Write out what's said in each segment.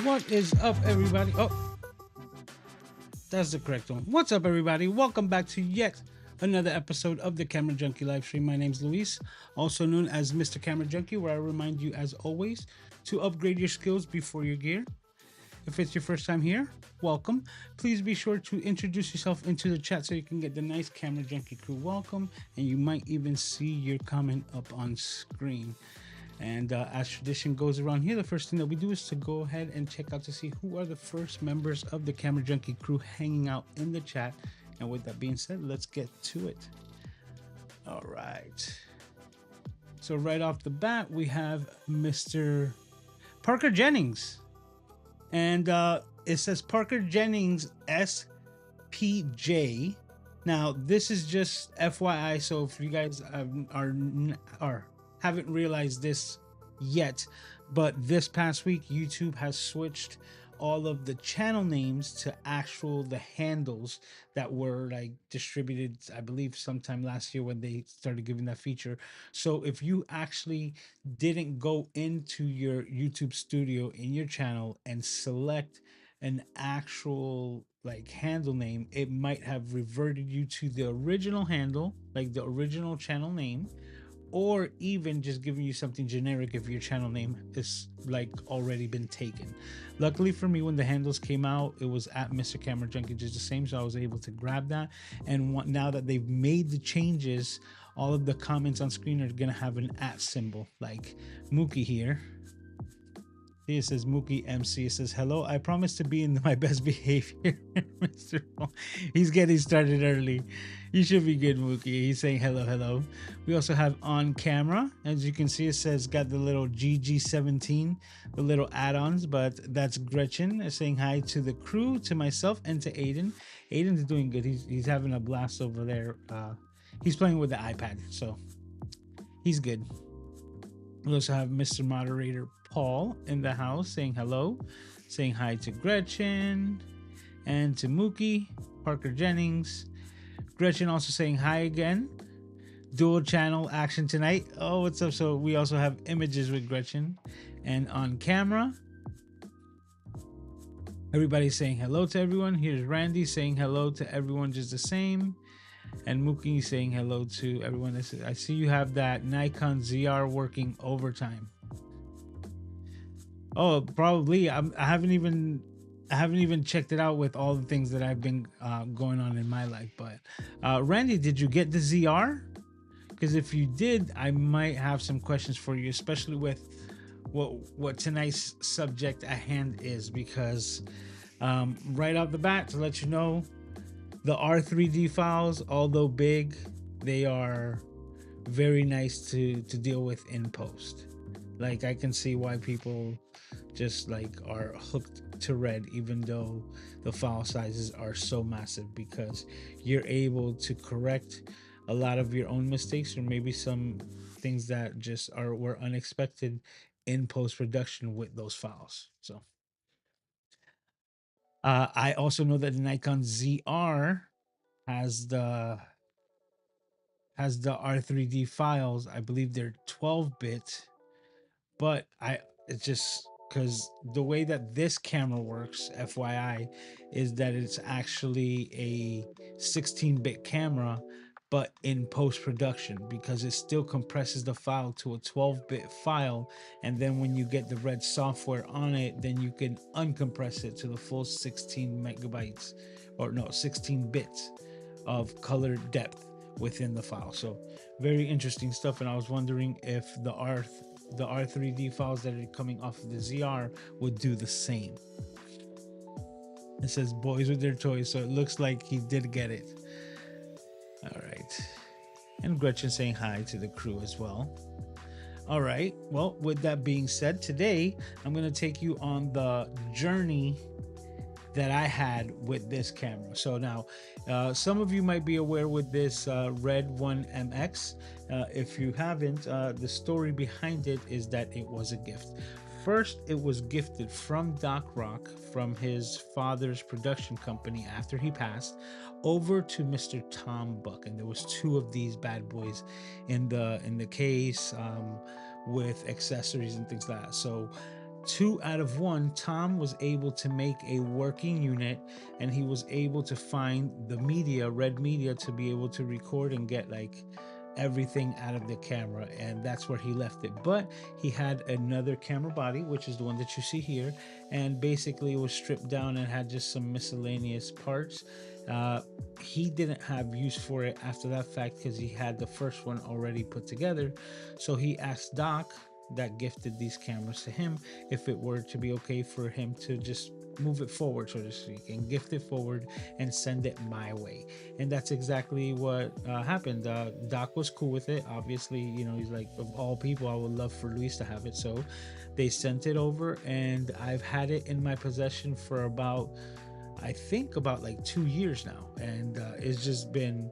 What is up, everybody? Oh, that's the correct one. What's up, everybody? Welcome back to yet another episode of the Camera Junkie live stream. My name's Luis, also known as Mr. Camera Junkie, where I remind you, as always, to upgrade your skills before your gear. If it's your first time here, welcome. Please be sure to introduce yourself into the chat so you can get the nice Camera Junkie Crew welcome, and you might even see your comment up on screen. And as tradition goes around here, the first thing that we do is to go ahead and check out to see who are the first members of the Camera Junkie Crew hanging out in the chat. And with that being said, let's get to it. All right. So right off the bat, we have Mr. Parker Jennings. And it says Parker Jennings SPJ. Now, this is just FYI. So if you guys haven't realized this yet, but this past week YouTube has switched all of the channel names to the handles that were like distributed, I believe sometime last year when they started giving that feature. So if you actually didn't go into your YouTube studio in your channel and select an actual like handle name, it might have reverted you to the original handle, like the original channel name, or even just giving you something generic if your channel name is like already been taken. Luckily for me, when the handles came out, it was at Mr. Camera Junkie, just the same, so I was able to grab that. And now that they've made the changes, all of the comments on screen are gonna have an @ symbol, like Mookie here. It says Mookie MC. It says, hello, I promise to be in my best behavior. Mr. He's getting started early. You should be good, Mookie. He's saying hello, hello. We also have on camera. As you can see, it says got the little GG17, the little add-ons, but that's Gretchen saying hi to the crew, to myself, and to Aiden. Aiden's doing good. He's having a blast over there. He's playing with the iPad, so he's good. We also have Mr. Moderator Paul in the house saying hello, saying hi to Gretchen and to Mookie, Parker Jennings. Gretchen also saying hi again. Dual channel action tonight. Oh, what's up? So we also have images with Gretchen. And on camera, everybody's saying hello to everyone. Here's Randy saying hello to everyone just the same. And Mookie saying hello to everyone. I see you have that Nikon ZR working overtime. Oh, probably. I haven't even checked it out with all the things that I've been going on in my life. But Randy, did you get the ZR? Because if you did, I might have some questions for you, especially with what tonight's subject at hand is. Because right off the bat, to let you know, the R3D files, although big, they are very nice to deal with in post. Like, I can see why people just like are hooked to Red, even though the file sizes are so massive, because you're able to correct a lot of your own mistakes, or maybe some things that just were unexpected in post-production with those files. So I also know that the Nikon ZR has the R3D files. I believe they're 12-bit, but it's just because the way that this camera works, FYI, is that it's actually a 16-bit camera, but in post-production, because it still compresses the file to a 12-bit file, and then when you get the Red software on it, then you can uncompress it to the full 16 megabytes, or no, 16 bits of color depth within the file. So very interesting stuff. And I was wondering if the R3D files that are coming off of the ZR would do the same. It says boys with their toys, so it looks like he did get it. All right. And Gretchen saying hi to the crew as well. All right. Well, with that being said, today I'm going to take you on the journey that I had with this camera. So now, some of you might be aware with this Red 1 MX. If you haven't, the story behind it is that it was a gift. First, it was gifted from Doc Rock, from his father's production company after he passed, over to Mr. Tom Buck, and there was 2 of these bad boys in the case with accessories and things like that. So 2 out of 1, Tom was able to make a working unit, and he was able to find the media, red media, to be able to record and get like everything out of the camera, and that's where he left it. But he had another camera body, which is the one that you see here, and basically it was stripped down and had just some miscellaneous parts. He didn't have use for it after that fact because he had the first one already put together. So he asked Doc, that gifted these cameras to him, if it were to be okay for him to just move it forward, so to speak, and gift it forward and send it my way. And that's exactly what happened. Doc was cool with it. Obviously, you know, he's like, of all people, I would love for Luis to have it. So they sent it over, and I've had it in my possession for about, I think, about like 2 years now, and it's just been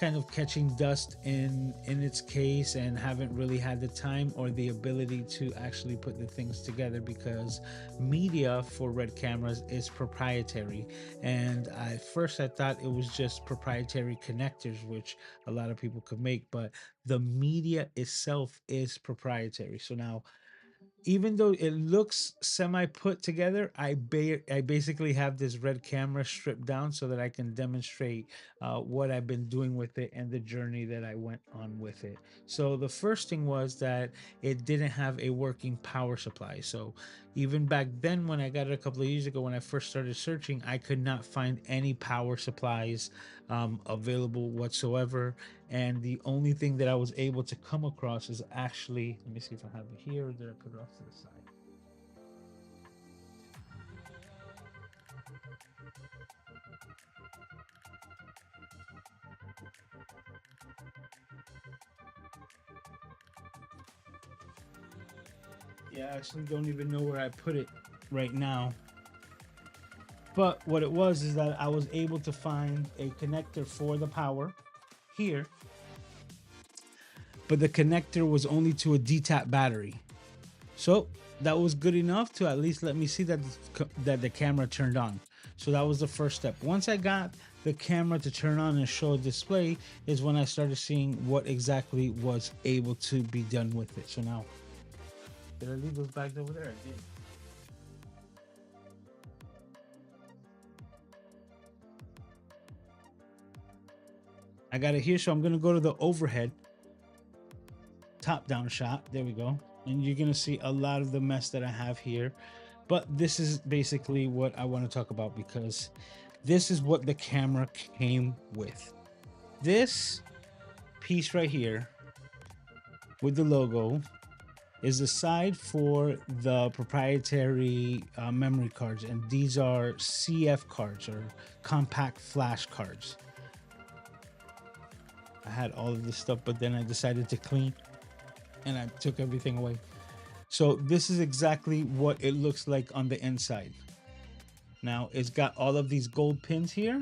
kind of catching dust in its case, and haven't really had the time or the ability to actually put the things together, because media for red cameras is proprietary. And at first I thought it was just proprietary connectors, which a lot of people could make, but the media itself is proprietary. So now, even though it looks semi put together, I basically have this red camera stripped down so that I can demonstrate what I've been doing with it and the journey that I went on with it. So the first thing was that it didn't have a working power supply. So even back then, when I got it a couple of years ago, when I first started searching, I could not find any power supplies available whatsoever. And the only thing that I was able to come across is actually, let me see if I have it here, or did I put it off to the side? Yeah, I actually don't even know where I put it right now. But what it was is that I was able to find a connector for the power here, but the connector was only to a D-tap battery. So that was good enough to at least let me see that the camera turned on. So that was the first step. Once I got the camera to turn on and show a display, is when I started seeing what exactly was able to be done with it. So now, did I leave those bags over there? I did. I got it here, so I'm gonna go to the overhead top down shot. There we go. And you're gonna see a lot of the mess that I have here. But this is basically what I want to talk about, because this is what the camera came with. This piece right here with the logo is the side for the proprietary memory cards, and these are CF cards, or compact flash cards. I had all of this stuff, but then I decided to clean and I took everything away. So this is exactly what it looks like on the inside. Now it's got all of these gold pins here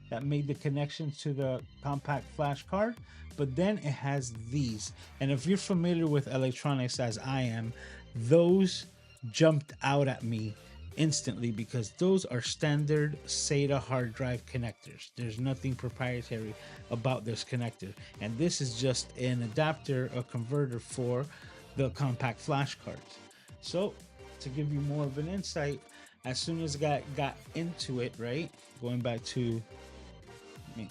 that made the connection to the compact flash card, but then it has these. And if you're familiar with electronics as I am, those jumped out at me instantly, because those are standard SATA hard drive connectors. There's nothing proprietary about this connector, and this is just an adapter, a converter for the compact flash cards. So to give you more of an insight, as soon as I got into it, right, going back to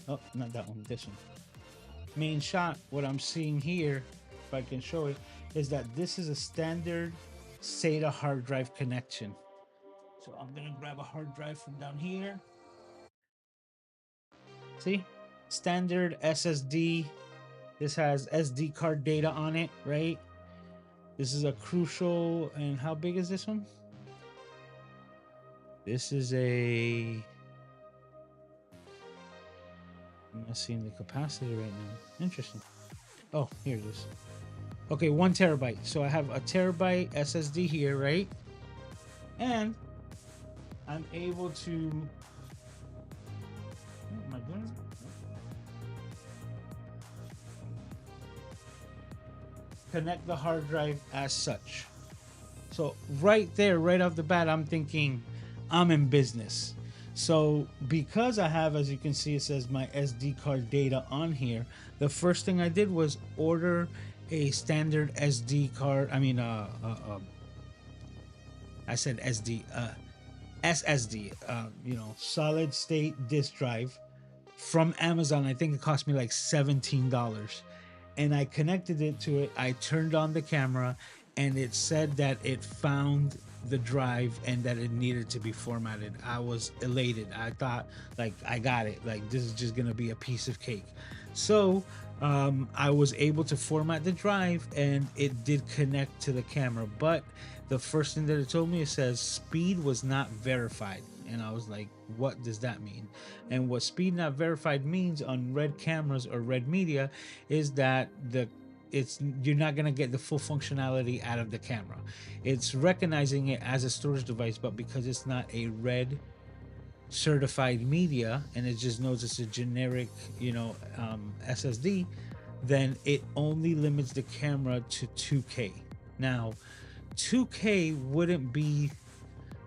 oh, not that one, this one, main shot, what I'm seeing here, if I can show it, is that this is a standard SATA hard drive connection. So I'm gonna grab a hard drive from down here. See, standard SSD. This has SD card data on it, right? This is a crucial, and how big is this one? This is a, I'm not seeing the capacity right now. Interesting. Oh, here it is. Okay, 1 terabyte. So I have a terabyte SSD here, right? And I'm able to, what am I doing? Connect the hard drive as such. So right there, right off the bat, I'm thinking I'm in business. So because I have, as you can see, it says my SD card data on here, the first thing I did was order a standard SD card, I said SD, SSD, solid state disk drive from Amazon. I think it cost me like $17. And I connected it to it. I turned on the camera and it said that it found the drive and that it needed to be formatted. I was elated. I thought, like, I got it. Like, this is just going to be a piece of cake. So, I was able to format the drive and it did connect to the camera. But the first thing that it told me, it says speed was not verified. And I was like, what does that mean? And what speed not verified means on red cameras or red media is that you're not going to get the full functionality out of the camera. It's recognizing it as a storage device, but because it's not a red certified media and it just knows it's a generic, SSD, then it only limits the camera to 2K. Now, 2K wouldn't be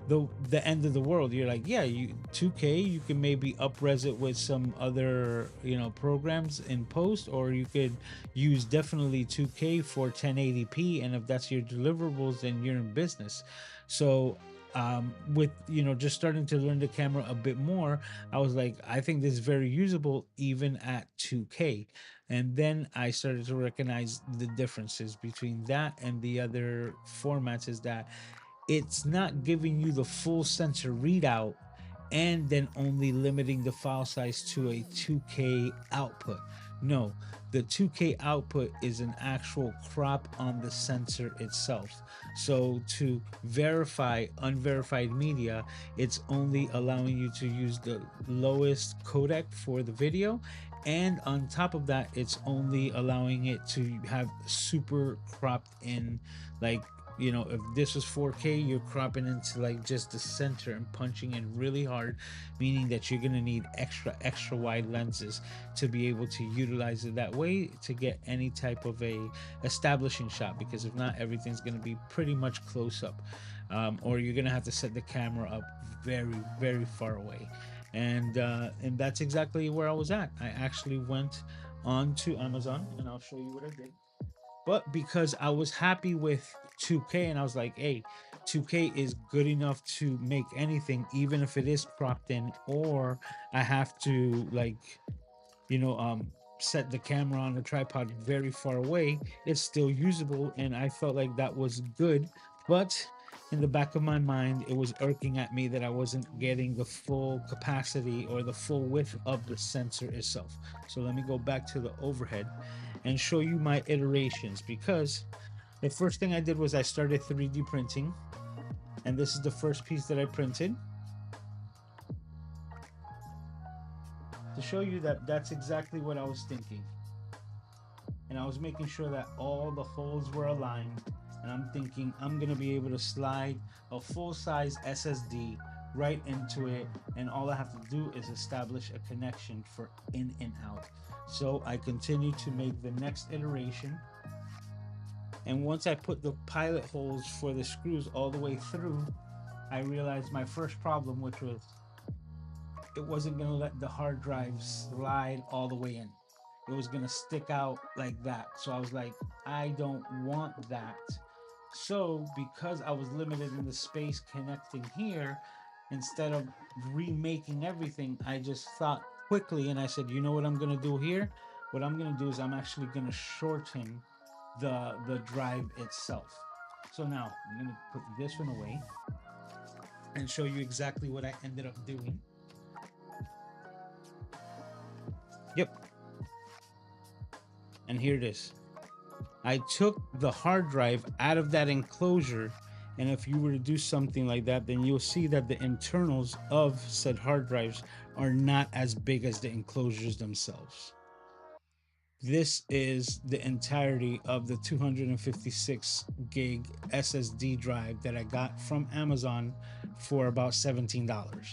the end of the world. You're like, yeah, you 2K, you can maybe upres it with some other programs in post, or you could use definitely 2K for 1080p, and if that's your deliverables, then you're in business. So with just starting to learn the camera a bit more, I was like, I think this is very usable even at 2K. And then I started to recognize the differences between that and the other formats, is that it's not giving you the full sensor readout and then only limiting the file size to a 2K output. No, the 2K output is an actual crop on the sensor itself. So to verify unverified media, it's only allowing you to use the lowest codec for the video. And on top of that, it's only allowing it to have super cropped in, like, if this was 4K, you're cropping into like just the center and punching in really hard, meaning that you're going to need extra wide lenses to be able to utilize it that way to get any type of a establishing shot, because if not, everything's going to be pretty much close up, or you're going to have to set the camera up very, very far away. And that's exactly where I was at. I actually went on to Amazon, and I'll show you what I did. But because I was happy with 2K, and I was like, hey, 2K is good enough to make anything, even if it is cropped in, or I have to, like, you know, um, set the camera on a tripod very far away, it's still usable. And I felt like that was good. But in the back of my mind, it was irking at me that I wasn't getting the full capacity or the full width of the sensor itself. So let me go back to the overhead and show you my iterations, because the first thing I did was I started 3D printing, and this is the first piece that I printed to show you that that's exactly what I was thinking. And I was making sure that all the holes were aligned, and I'm thinking I'm gonna be able to slide a full-size SSD right into it, and all I have to do is establish a connection for in and out. So I continue to make the next iteration, and once I put the pilot holes for the screws all the way through, I realized my first problem, which was it wasn't going to let the hard drive slide all the way in. It was going to stick out like that. So I was like, I don't want that. So because I was limited in the space connecting here, instead of remaking everything, I just thought quickly and I said, you know what I'm going to do here? What I'm going to do is I'm actually going to shorten the drive itself. So now I'm going to put this one away and show you exactly what I ended up doing. Yep. And here it is. I took the hard drive out of that enclosure, and if you were to do something like that, then you'll see that the internals of said hard drives are not as big as the enclosures themselves. This is the entirety of the 256 gig SSD drive that I got from Amazon for about $17.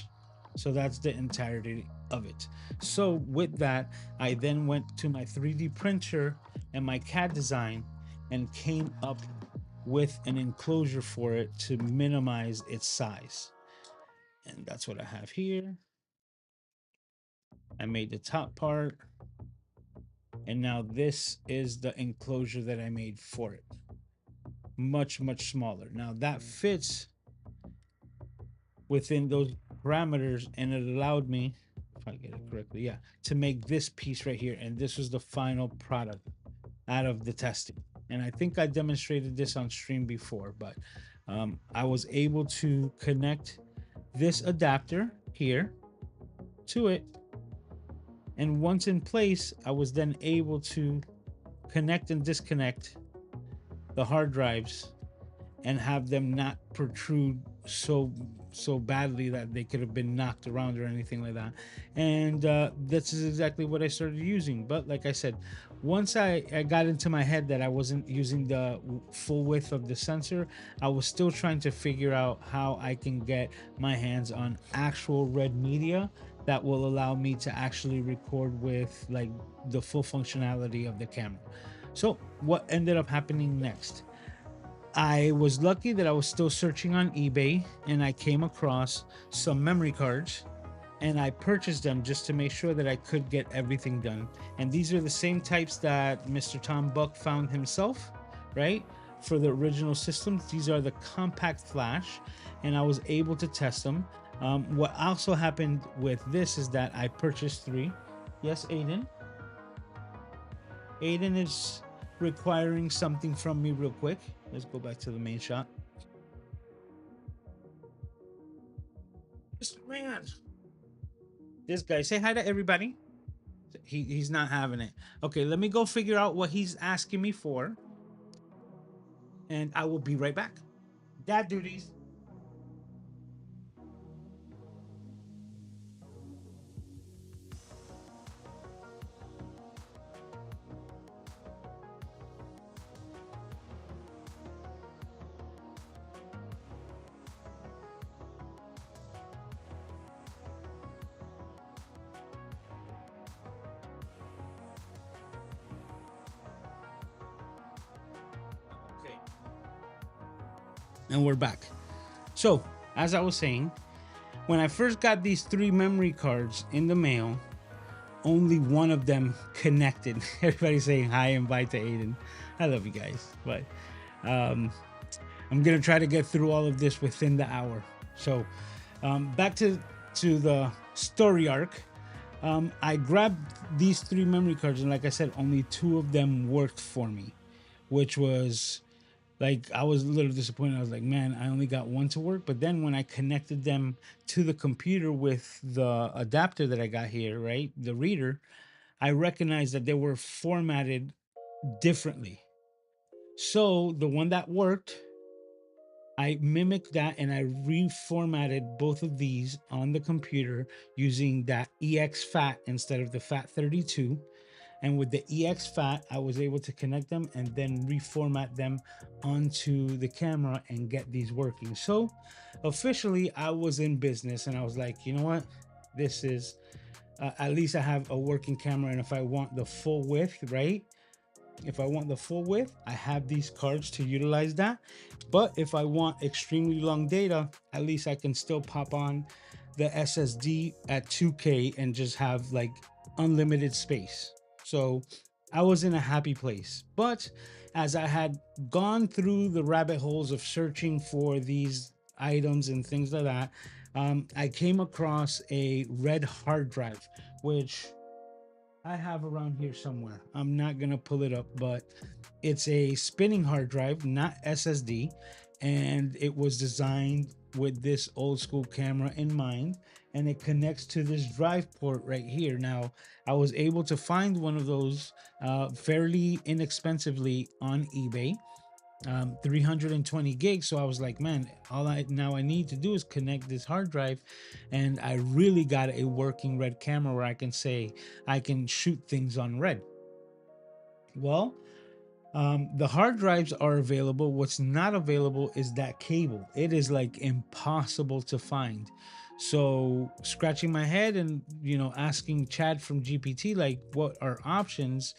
So that's the entirety of it. So with that, I then went to my 3D printer and my CAD design and came up with an enclosure for it to minimize its size. And that's what I have here. I made the top part, and now this is the enclosure that I made for it. Much, much smaller. Now that fits within those parameters, and it allowed me, if I get it correctly, yeah, to make this piece right here. And this was the final product out of the testing. And I think I demonstrated this on stream before, but I was able to connect this adapter here to it. And once in place, I was then able to connect and disconnect the hard drives and have them not protrude so badly that they could have been knocked around or anything like that. And this is exactly what I started using. But like I said, once I got into my head that I wasn't using the full width of the sensor, I was still trying to figure out how I can get my hands on actual red media that will allow me to actually record with like the full functionality of the camera. So what ended up happening next, I was lucky that I was still searching on eBay and I came across some memory cards, and I purchased them just to make sure that I could get everything done. And these are the same types that Mr. Tom Buck found himself, right? For the original systems, these are the compact flash, and I was able to test them. What also happened with this is that I purchased 3. Yes, Aiden? Aiden is requiring something from me real quick. Let's go back to the main shot. Mr. Man. This guy, say hi to everybody. He's not having it. Okay, let me go figure out what he's asking me for. And I will be right back. Dad duties. Okay. And we're back. So, as I was saying, when I first got these 3 memory cards in the mail, only one of them connected. Everybody's saying hi and bye to Aiden. I love you guys. But I'm going to try to get through all of this within the hour. So, back to the story arc. I grabbed these 3 memory cards, and like I said, only 2 of them worked for me, which was like, I was a little disappointed. I was like, man, I only got 1 to work. But then when I connected them to the computer with the adapter that I got here, right, the reader, I recognized that they were formatted differently. So the one that worked, I mimicked that and I reformatted both of these on the computer using that EX-FAT instead of the FAT32. And with the EX-FAT, I was able to connect them and then reformat them onto the camera and get these working. So officially, I was in business, and I was like, you know what? This is, at least I have a working camera. And if I want the full width, right? If I want the full width, I have these cards to utilize that. But if I want extremely long data, at least I can still pop on the SSD at 2K and just have like unlimited space. So I was in a happy place. But as I had gone through the rabbit holes of searching for these items and things like that, I came across a red hard drive, which I have around here somewhere. I'm not going to pull it up, but it's a spinning hard drive, not SSD. And it was designed with this old school camera in mind, and it connects to this drive port right here. Now, I was able to find one of those fairly inexpensively on eBay, 320 gigs. So I was like, man, all I need to do is connect this hard drive, and I really got a working red camera where I can say I can shoot things on red. Well, the hard drives are available. What's not available is that cable. It is like impossible to find. So scratching my head and asking Chad from GPT like what are options,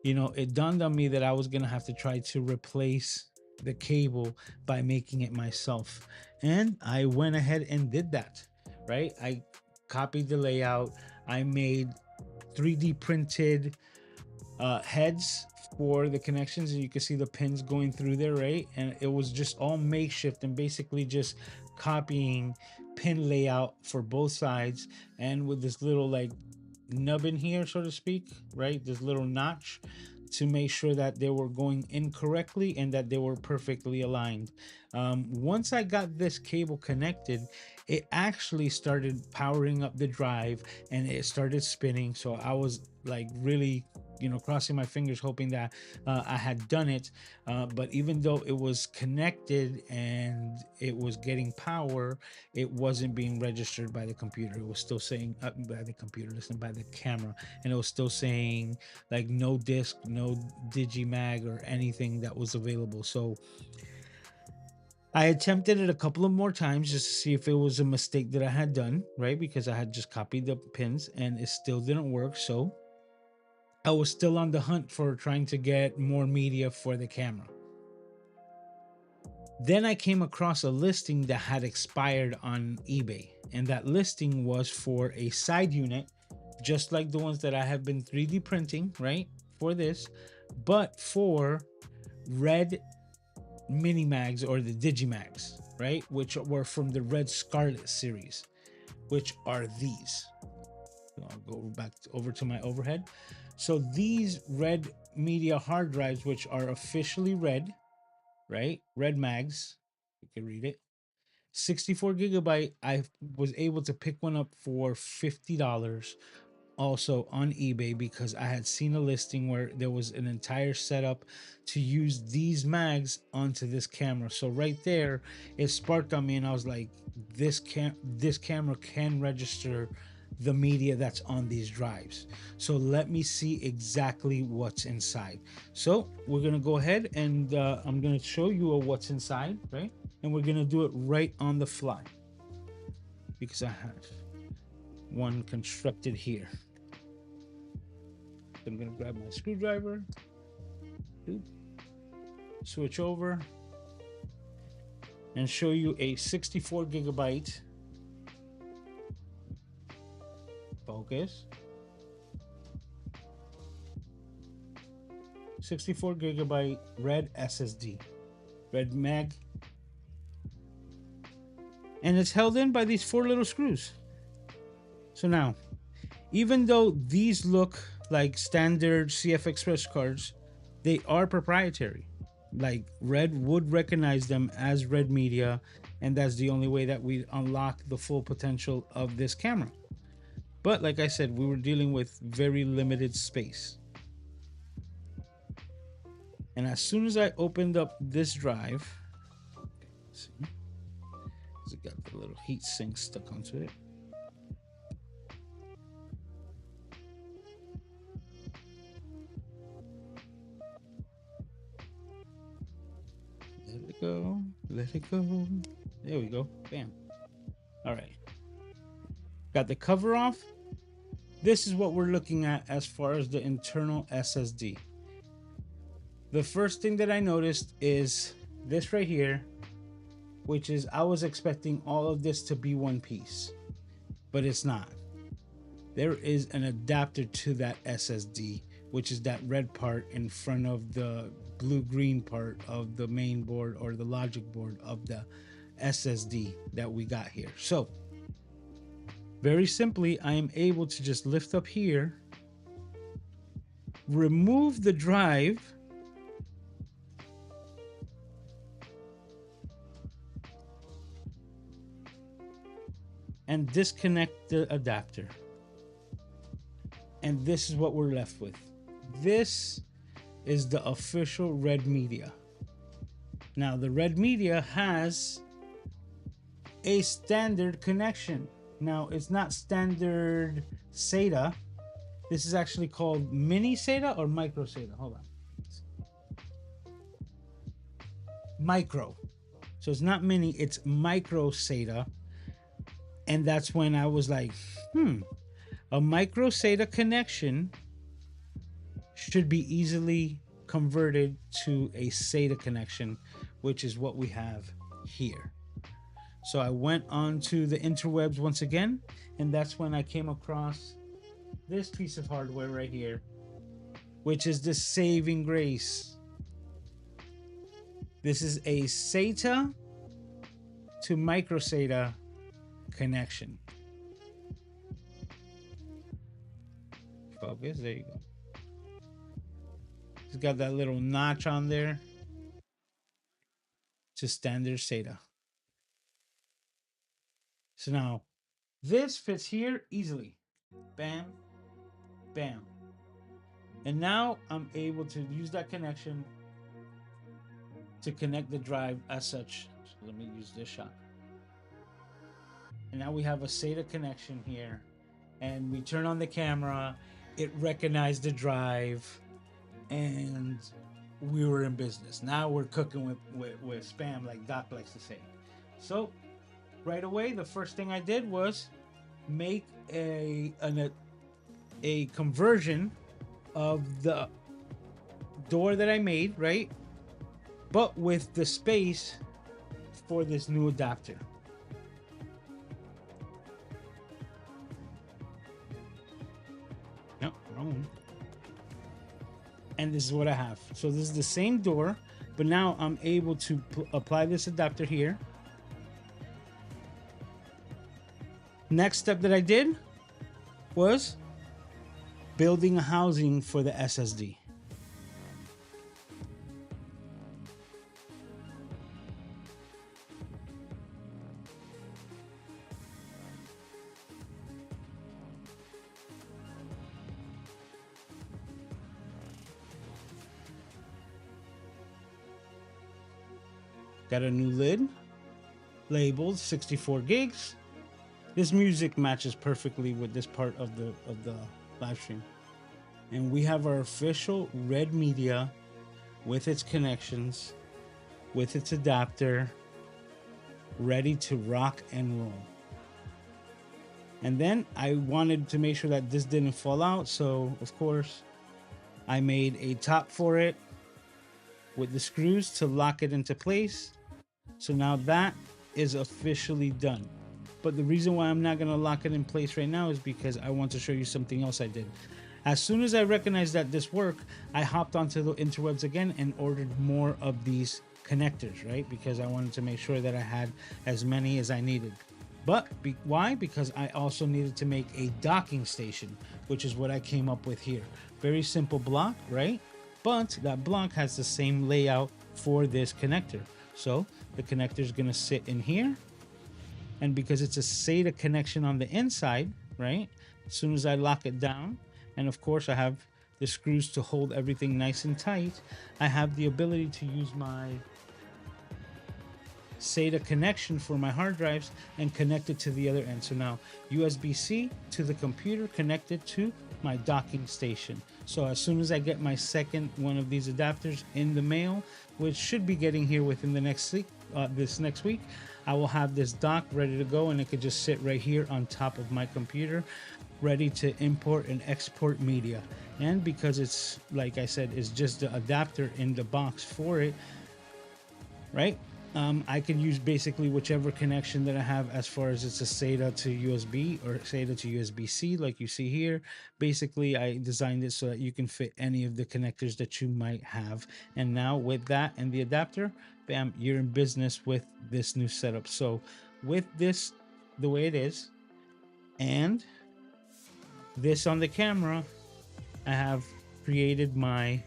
it dawned on me that I was gonna have to try to replace the cable by making it myself. And I went ahead and did that, right? I copied the layout. I made 3D printed heads for the connections, and you can see the pins going through there, right? And it was just all makeshift and basically just copying pin layout for both sides, and with this little like nub in here, so to speak, right? This little notch to make sure that they were going in correctly and that they were perfectly aligned. Once I got this cable connected, it actually started powering up the drive and it started spinning. So I was like really, crossing my fingers, hoping that I had done it. But even though it was connected and it was getting power, it wasn't being registered by the computer. It was still saying by the computer, listen, by the camera, and it was still saying like no disc, no digimag or anything that was available. So I attempted it a couple of more times just to see if it was a mistake that I had done, right? Because I had just copied the pins and it still didn't work. So I was still on the hunt for trying to get more media for the camera. Then I came across a listing that had expired on eBay, and that listing was for a side unit, just like the ones that I have been 3D printing, right, for this, but for red mini mags or the digimags, right, which were from the Red Scarlet series, which are these. So I'll go back over to my overhead. So these red media hard drives, which are officially red, right? Red mags, you can read it. 64 gigabyte. I was able to pick one up for $50 also on eBay because I had seen a listing where there was an entire setup to use these mags onto this camera. So right there, it sparked on me and I was like, this camera can register the media that's on these drives. So let me see exactly what's inside. So we're gonna go ahead and I'm gonna show you what's inside, right? And we're gonna do it right on the fly because I have one constructed here. So I'm gonna grab my screwdriver, switch over, and show you a 64 gigabyte. Focus. 64 gigabyte red SSD, red mag, and it's held in by these 4 little screws. So now, even though these look like standard CF Express cards, they are proprietary. Like Red would recognize them as red media, and that's the only way that we unlock the full potential of this camera. But like I said, we were dealing with very limited space. And as soon as I opened up this drive, let's see, it got the little heat sink stuck onto it. Let it go, let it go. There we go, bam. All right, got the cover off. This is what we're looking at as far as the internal SSD. The first thing that I noticed is this right here, which is I was expecting all of this to be one piece, but it's not. There is an adapter to that SSD, which is that red part in front of the blue-green part of the main board or the logic board of the SSD that we got here. So very simply, I am able to just lift up here, remove the drive, and disconnect the adapter. And this is what we're left with. This is the official red media. Now, the red media has a standard connection. Now, it's not standard SATA. This is actually called mini SATA or micro SATA. Hold on. Micro. So it's not mini, it's micro SATA. And that's when I was like, a micro SATA connection should be easily converted to a SATA connection, which is what we have here. So I went on to the interwebs once again, and that's when I came across this piece of hardware right here, which is the saving grace. This is a SATA to micro SATA connection. Focus, there you go. It's got that little notch on there to standard SATA. So now this fits here easily. Bam, bam. And now I'm able to use that connection to connect the drive as such. So let me use this shot. And now we have a SATA connection here. And we turn on the camera, it recognized the drive, and we were in business. Now we're cooking with spam, like Doc likes to say. So right away, the first thing I did was make a conversion of the door that I made, right? But with the space for this new adapter. No, wrong one. And this is what I have. So this is the same door, but now I'm able to apply this adapter here. Next step that I did was building a housing for the SSD. Got a new lid labeled 64 gigs. This music matches perfectly with this part of the live stream. And we have our official red media with its connections, with its adapter, ready to rock and roll. And then I wanted to make sure that this didn't fall out, so of course I made a top for it with the screws to lock it into place. So now that is officially done. But the reason why I'm not going to lock it in place right now is because I want to show you something else I did. As soon as I recognized that this worked, I hopped onto the interwebs again and ordered more of these connectors, right? Because I wanted to make sure that I had as many as I needed. But why? Because I also needed to make a docking station, which is what I came up with here. Very simple block, right? But that block has the same layout for this connector. So the connector is going to sit in here. And because it's a SATA connection on the inside, right? As soon as I lock it down, and of course I have the screws to hold everything nice and tight, I have the ability to use my SATA connection for my hard drives and connect it to the other end. So now USB-C to the computer connected to my docking station. So as soon as I get my second one of these adapters in the mail, which should be getting here within the next week, this next week, I will have this dock ready to go, and it could just sit right here on top of my computer, ready to import and export media. And because it's, like I said, it's just the adapter in the box for it, right? I can use basically whichever connection that I have, as far as it's a SATA to USB or SATA to USB-C, like you see here. Basically, I designed it so that you can fit any of the connectors that you might have. And now with that and the adapter, bam, you're in business with this new setup. So with this the way it is, and this on the camera, I have created my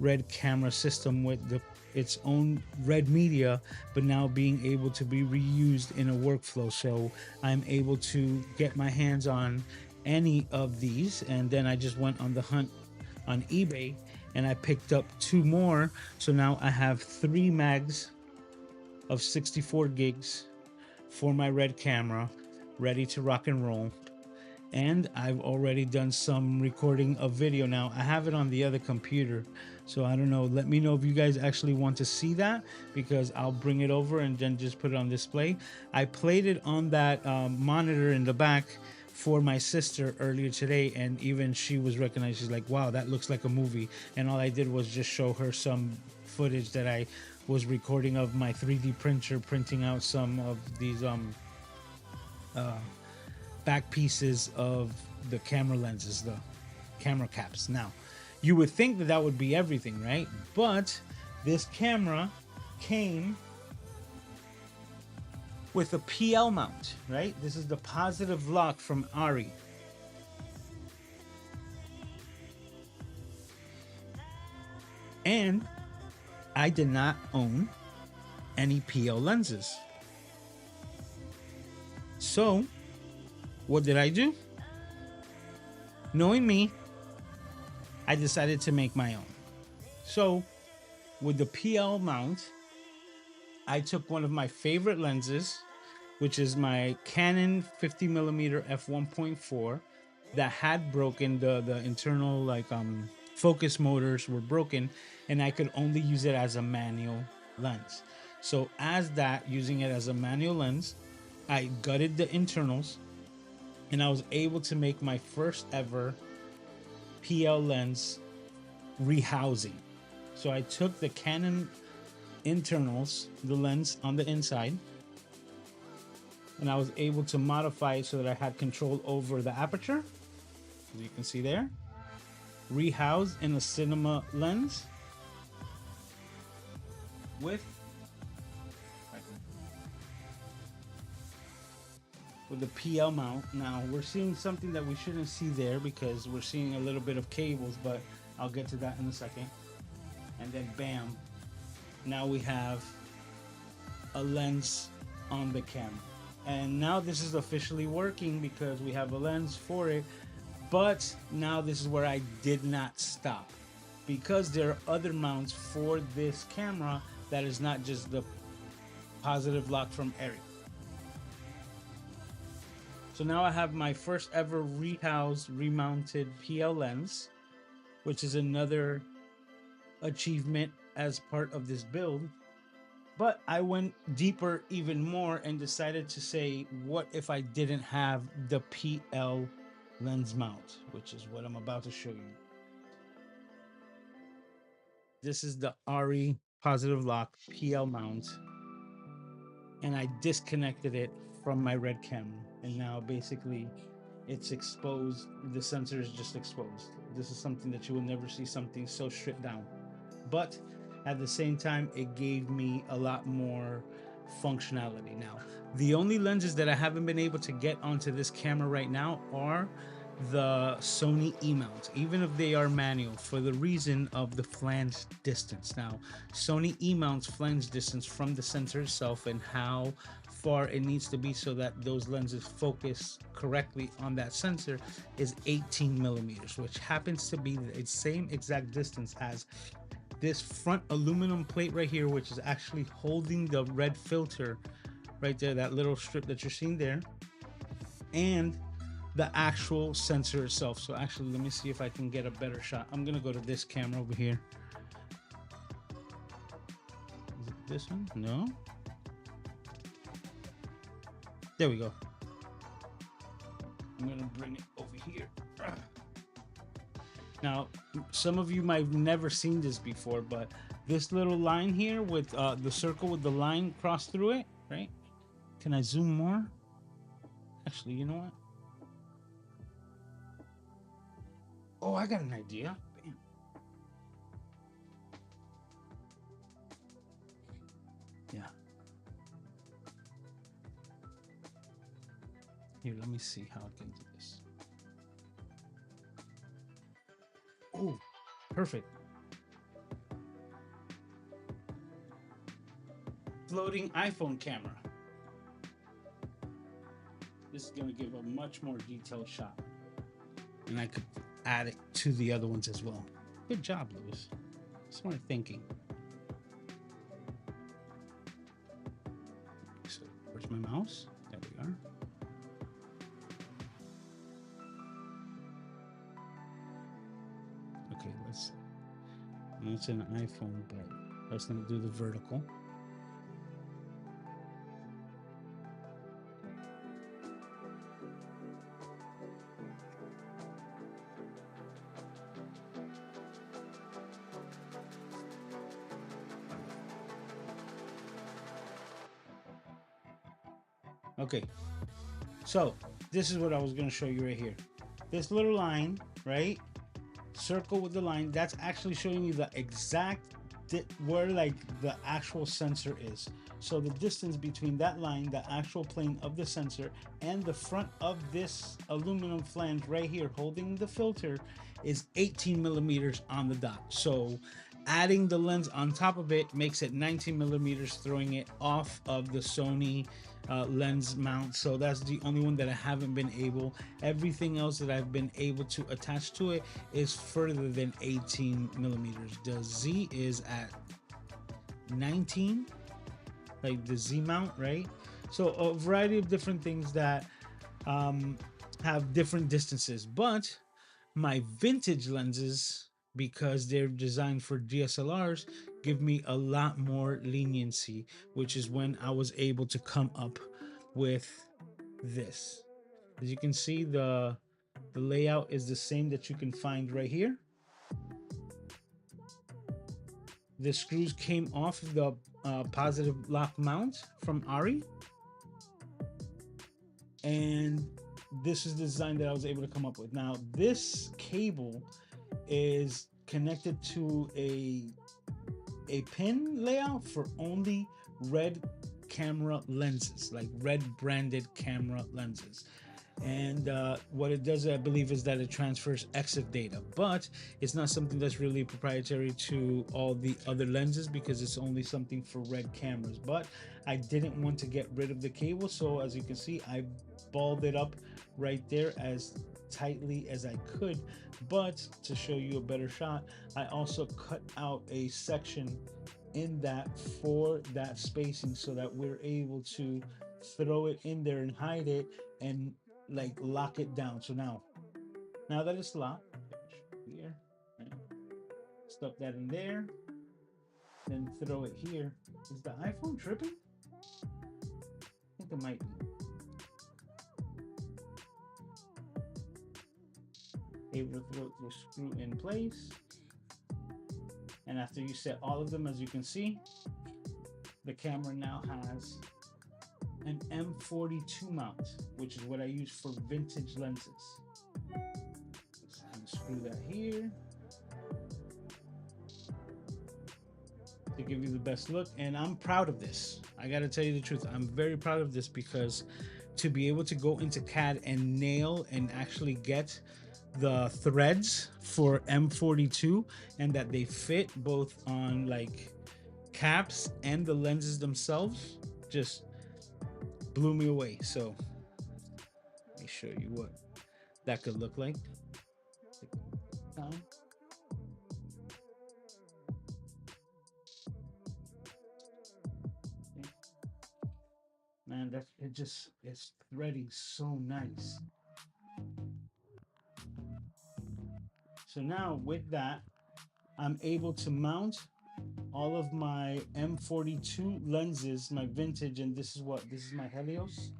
red camera system with its own red media, but now being able to be reused in a workflow. So I'm able to get my hands on any of these, and then I just went on the hunt on eBay and I picked up 2 more. So now I have 3 mags of 64 gigs for my red camera, ready to rock and roll. And I've already done some recording of video. Now I have it on the other computer, so I don't know, let me know if you guys actually want to see that, because I'll bring it over and then just put it on display. I played it on that monitor in the back for my sister earlier today, and even she was recognized. She's like, wow, that looks like a movie. And all I did was just show her some footage that I was recording of my 3D printer printing out some of these back pieces of the camera lenses, the camera caps. Now, you would think that that would be everything, right? But this camera came with a PL mount, right? This is the positive lock from Ari. And I did not own any PL lenses. So what did I do? Knowing me, I decided to make my own. So with the PL mount, I took one of my favorite lenses, which is my Canon 50mm f1.4 that had broken. The internal focus motors were broken, and I could only use it as a manual lens. So as that, using it as a manual lens, I gutted the internals, and I was able to make my first ever PL lens rehousing. So I took the Canon internals, the lens on the inside, and I was able to modify it so that I had control over the aperture, as you can see there, rehoused in a cinema lens with the PL mount. Now we're seeing something that we shouldn't see there because we're seeing a little bit of cables, but I'll get to that in a second. And then bam, now we have a lens on the camera. And now this is officially working because we have a lens for it. But now this is where I did not stop, because there are other mounts for this camera that is not just the positive lock from Eric. So now I have my first ever rehoused, remounted PL lens, which is another achievement as part of this build. But I went deeper even more and decided to say, what if I didn't have the PL lens mount, which is what I'm about to show you. This is the Ari positive lock PL mount, and I disconnected it from my red camera, and now basically it's exposed. The sensor is just exposed. This is something that you will never see, something so stripped down. But at the same time, it gave me a lot more functionality. Now, the only lenses that I haven't been able to get onto this camera right now are the Sony E-mounts, even if they are manual, for the reason of the flange distance. Now, Sony E-mounts flange distance from the sensor itself and how far it needs to be so that those lenses focus correctly on that sensor is 18mm, which happens to be the same exact distance as this front aluminum plate right here, which is actually holding the red filter right there, that little strip that you're seeing there, and the actual sensor itself. So actually, let me see if I can get a better shot. I'm gonna go to this camera over here. Is it this one? No. There we go. I'm gonna bring it over here. Now, some of you might have never seen this before, but this little line here with the circle with the line crossed through it, right? Can I zoom more? Actually, you know what? Oh, I got an idea. Bam. Yeah. Here, let me see how I can do this. Oh, perfect. Floating iPhone camera. This is going to give a much more detailed shot. And I could add it to the other ones as well. Good job, Lewis. Smart thinking. So, where's my mouse? There we are. Okay, let's. It's an iPhone, but let's not do the vertical. Okay, so this is what I was going to show you right here. This little line, right? Circle with the line, that's actually showing you the exact where like the actual sensor is. So the distance between that line, the actual plane of the sensor, and the front of this aluminum flange right here holding the filter is 18 millimeters on the dot. So adding the lens on top of it makes it 19 millimeters, throwing it off of the Sony lens mount. So that's the only one that I haven't been able. Everything else that I've been able to attach to it is further than 18 millimeters. The Z is at 19, like the Z mount, right? So a variety of different things that have different distances, but my vintage lenses, because they're designed for DSLRs, give me a lot more leniency, which is when I was able to come up with this. As you can see, the layout is the same that you can find right here. The screws came off the positive lock mount from Ari, and this is the design that I was able to come up with. Now this cable is connected to a pin layout for only red camera lenses, like red branded camera lenses. And what it does, I believe, is that it transfers EXIF data, but it's not something that's really proprietary to all the other lenses because it's only something for red cameras. But I didn't want to get rid of the cable, so as you can see, I balled it up right there as tightly as I could. But to show you a better shot, I also cut out a section in that for that spacing so that we're able to throw it in there and hide it and like lock it down. So now that it's locked here, right, stuff that in there, then throw it here. Is the iPhone tripping? I think it might be. Able to throw the screw in place, and after you set all of them, as you can see, the camera now has an M42 mount, which is what I use for vintage lenses. Let's unscrew that here to give you the best look, and I'm proud of this. I gotta tell you the truth, I'm very proud of this because to be able to go into CAD and nail and actually get the threads for M42 and that they fit both on like caps and the lenses themselves just blew me away. So let me show you what that could look like. Man, that it just is threading so nice. So now with that, I'm able to mount all of my M42 lenses, my vintage, and this is my Helios.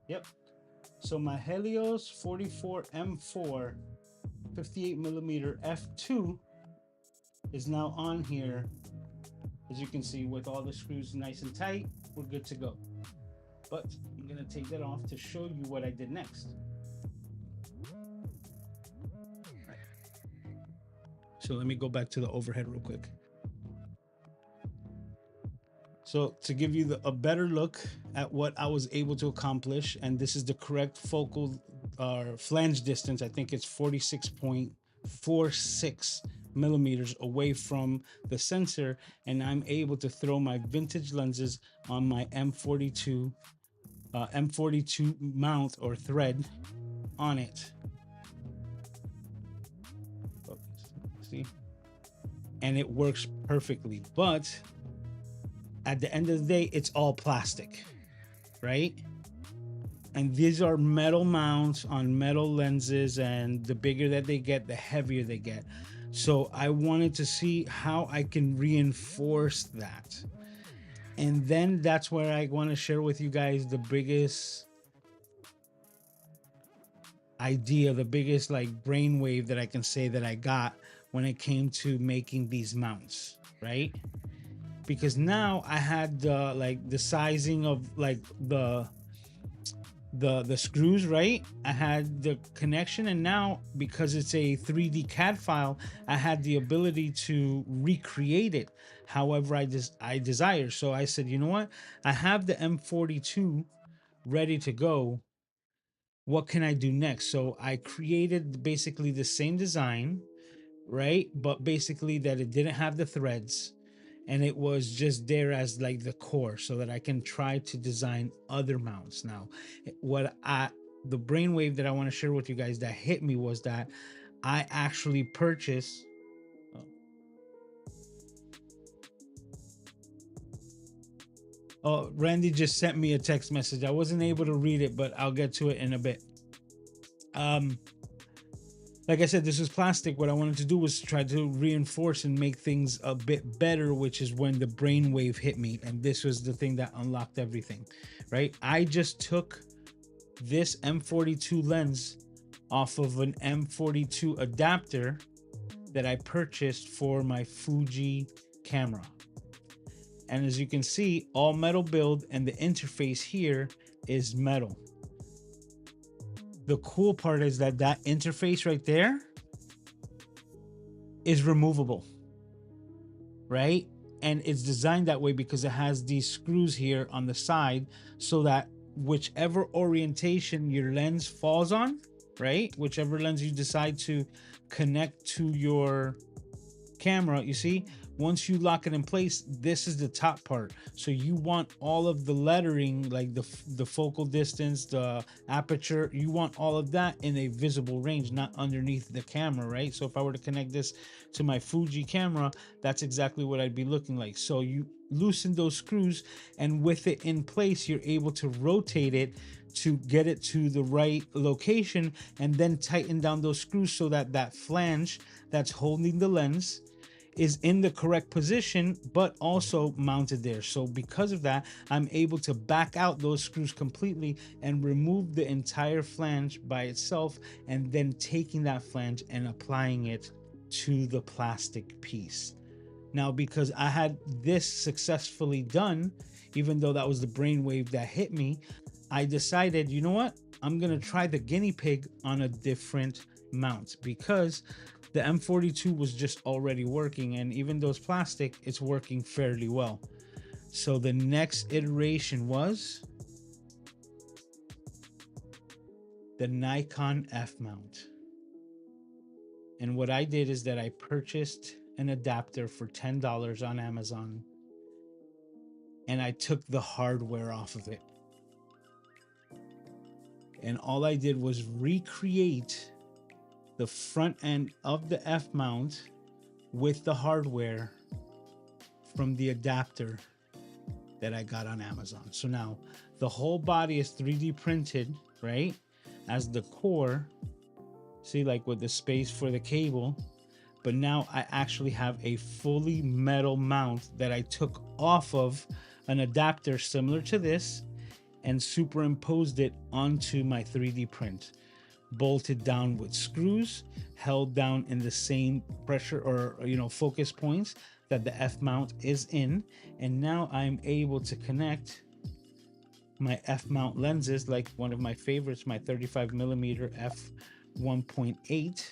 Yep. So my Helios 44 M4 58 millimeter f2 is now on here. As you can see, with all the screws nice and tight, we're good to go. But I'm gonna take that off to show you what I did next. So let me go back to the overhead real quick. So to give you a better look at what I was able to accomplish, and this is the correct focal flange distance, I think it's 46.46 millimeters away from the sensor, and I'm able to throw my vintage lenses on my M42 mount or thread on it. See, and it works perfectly. But at the end of the day, it's all plastic, right? And these are metal mounts on metal lenses, and the bigger that they get, the heavier they get. So I wanted to see how I can reinforce that. And then that's where I want to share with you guys the biggest idea, the biggest like brainwave that I can say that I got when it came to making these mounts, right? Because now I had the sizing of like the the screws, right? I had the connection, and now because it's a 3D CAD file, I had the ability to recreate it however I desire. So I said, you know what? I have the M42 ready to go. What can I do next? So I created basically the same design, right? But basically that it didn't have the threads, and it was just there as like the core so that I can try to design other mounts. Now, what I the brainwave that I want to share with you guys that hit me was that I actually purchased. Oh, Randy just sent me a text message. I wasn't able to read it, but I'll get to it in a bit. Um, like I said, this was plastic. What I wanted to do was try to reinforce and make things a bit better, which is when the brainwave hit me. And this was the thing that unlocked everything, right? I just took this M42 lens off of an M42 adapter that I purchased for my Fuji camera. And as you can see, all metal build, and the interface here is metal. The cool part is that that interface right there is removable, right? And it's designed that way because it has these screws here on the side so that whichever orientation your lens falls on, right? Whichever lens you decide to connect to your camera, you see, once you lock it in place, this is the top part. So you want all of the lettering, like the focal distance, the aperture, you want all of that in a visible range, not underneath the camera, right? So if I were to connect this to my Fuji camera, that's exactly what I'd be looking like. So you loosen those screws, and with it in place, you're able to rotate it to get it to the right location, and then tighten down those screws so that that flange that's holding the lens is in the correct position, but also mounted there. So because of that, I'm able to back out those screws completely and remove the entire flange by itself, and then taking that flange and applying it to the plastic piece. Now, because I had this successfully done, even though that was the brainwave that hit me, I decided, you know what? I'm going to try the guinea pig on a different mount, because the M42 was just already working, and even though it's plastic, it's working fairly well. So the next iteration was the Nikon F mount. And what I did is that I purchased an adapter for $10 on Amazon, and I took the hardware off of it. And all I did was recreate the front end of the F mount with the hardware from the adapter that I got on Amazon. So now the whole body is 3D printed, right? As the core, see, like with the space for the cable. But now I actually have a fully metal mount that I took off of an adapter similar to this and superimposed it onto my 3D print, bolted down with screws, held down in the same pressure or focus points that the F mount is in. And now I'm able to connect my F mount lenses, like one of my favorites, my 35mm f 1.8,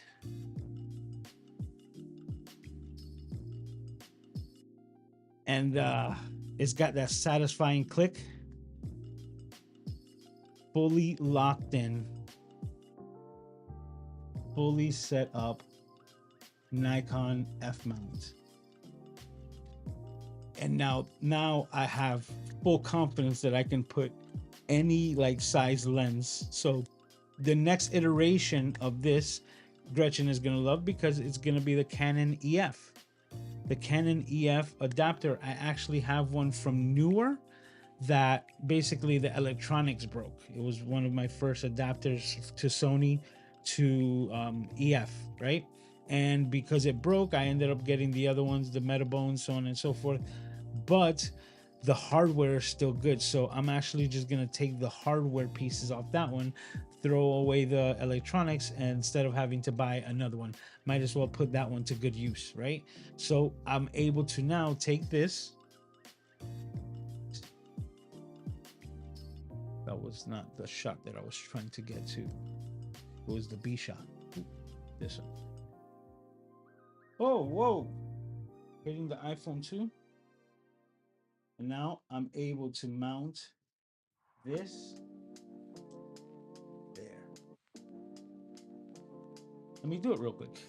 and it's got that satisfying click, fully locked in, fully set up Nikon F mount. And now I have full confidence that I can put any like size lens. So the next iteration of this, Gretchen is gonna love, because it's gonna be the Canon EF. The Canon EF adapter. I actually have one from Newer that basically the electronics broke. It was one of my first adapters to Sony to EF, right? And because it broke, I ended up getting the other ones, the Metabone, so on and so forth. But the hardware is still good. So I'm actually just going to take the hardware pieces off that one, throw away the electronics, and instead of having to buy another one, might as well put that one to good use, right? So I'm able to now take this That was not the shot that I was trying to get to. It was the B shot. This one. Oh, whoa. Hitting the iPhone 2. And now I'm able to mount this there. Let me do it real quick.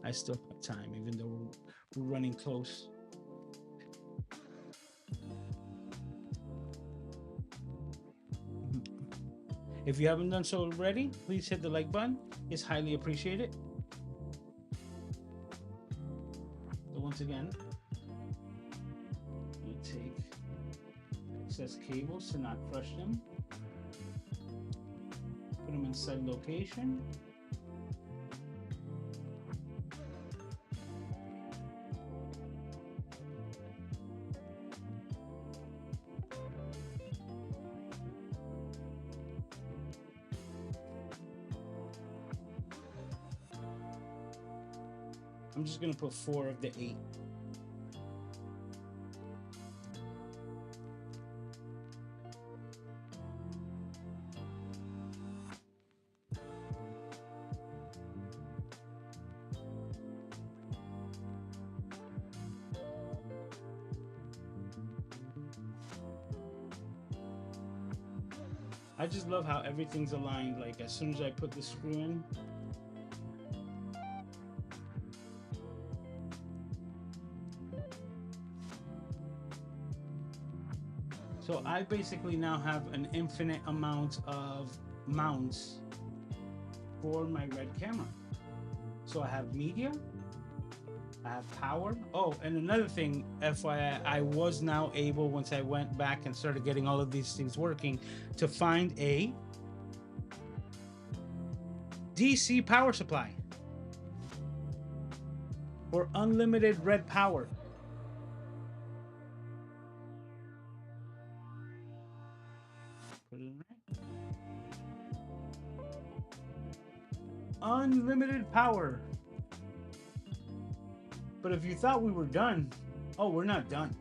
I still have time, even though we're running close. If you haven't done so already, please hit the like button. It's highly appreciated. So once again, I'm going to take excess cables to not crush them. Put them in set location. I'm just gonna put 4 of the 8. I just love how everything's aligned. Like as soon as I put the screw in, so I basically now have an infinite amount of mounts for my red camera. So I have media, I have power. Oh, and another thing, FYI, I was now able, once I went back and started getting all of these things working, to find a DC power supply for unlimited red power. Put it in right. Unlimited power. But if you thought we were done, oh, we're not done.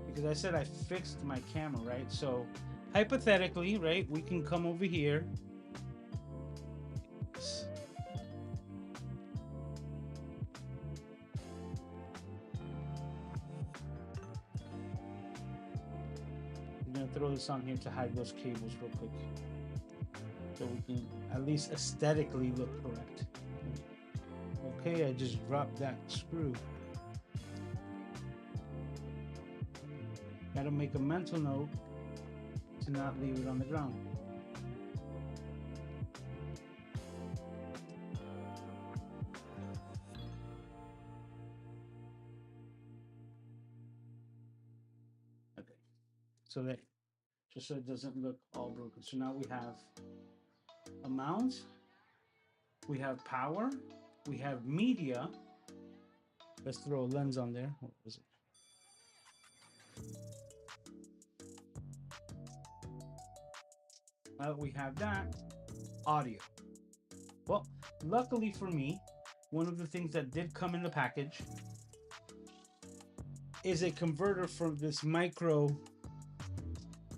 Because I said I fixed my camera, right? So hypothetically, right, we can come over here. I'm gonna throw this on here to hide those cables real quick, so we can at least aesthetically look correct. Okay, I just dropped that screw. Gotta make a mental note to not leave it on the ground. Okay, so that just so it doesn't look all broken. So now we have a mount, we have power, we have media. Let's throw a lens on there. What was it? Now that we have that, audio. Well, luckily for me, one of the things that did come in the package is a converter from this micro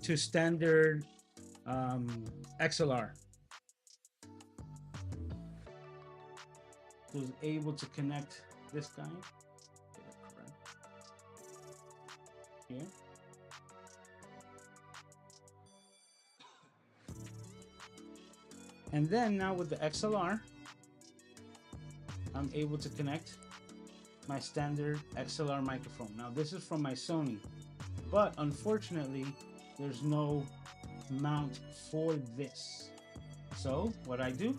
to standard XLR. So I was able to connect this guy. Get it correct. Here. And then now with the XLR, I'm able to connect my standard XLR microphone. Now this is from my Sony, but unfortunately there's no mount for this. So what I do,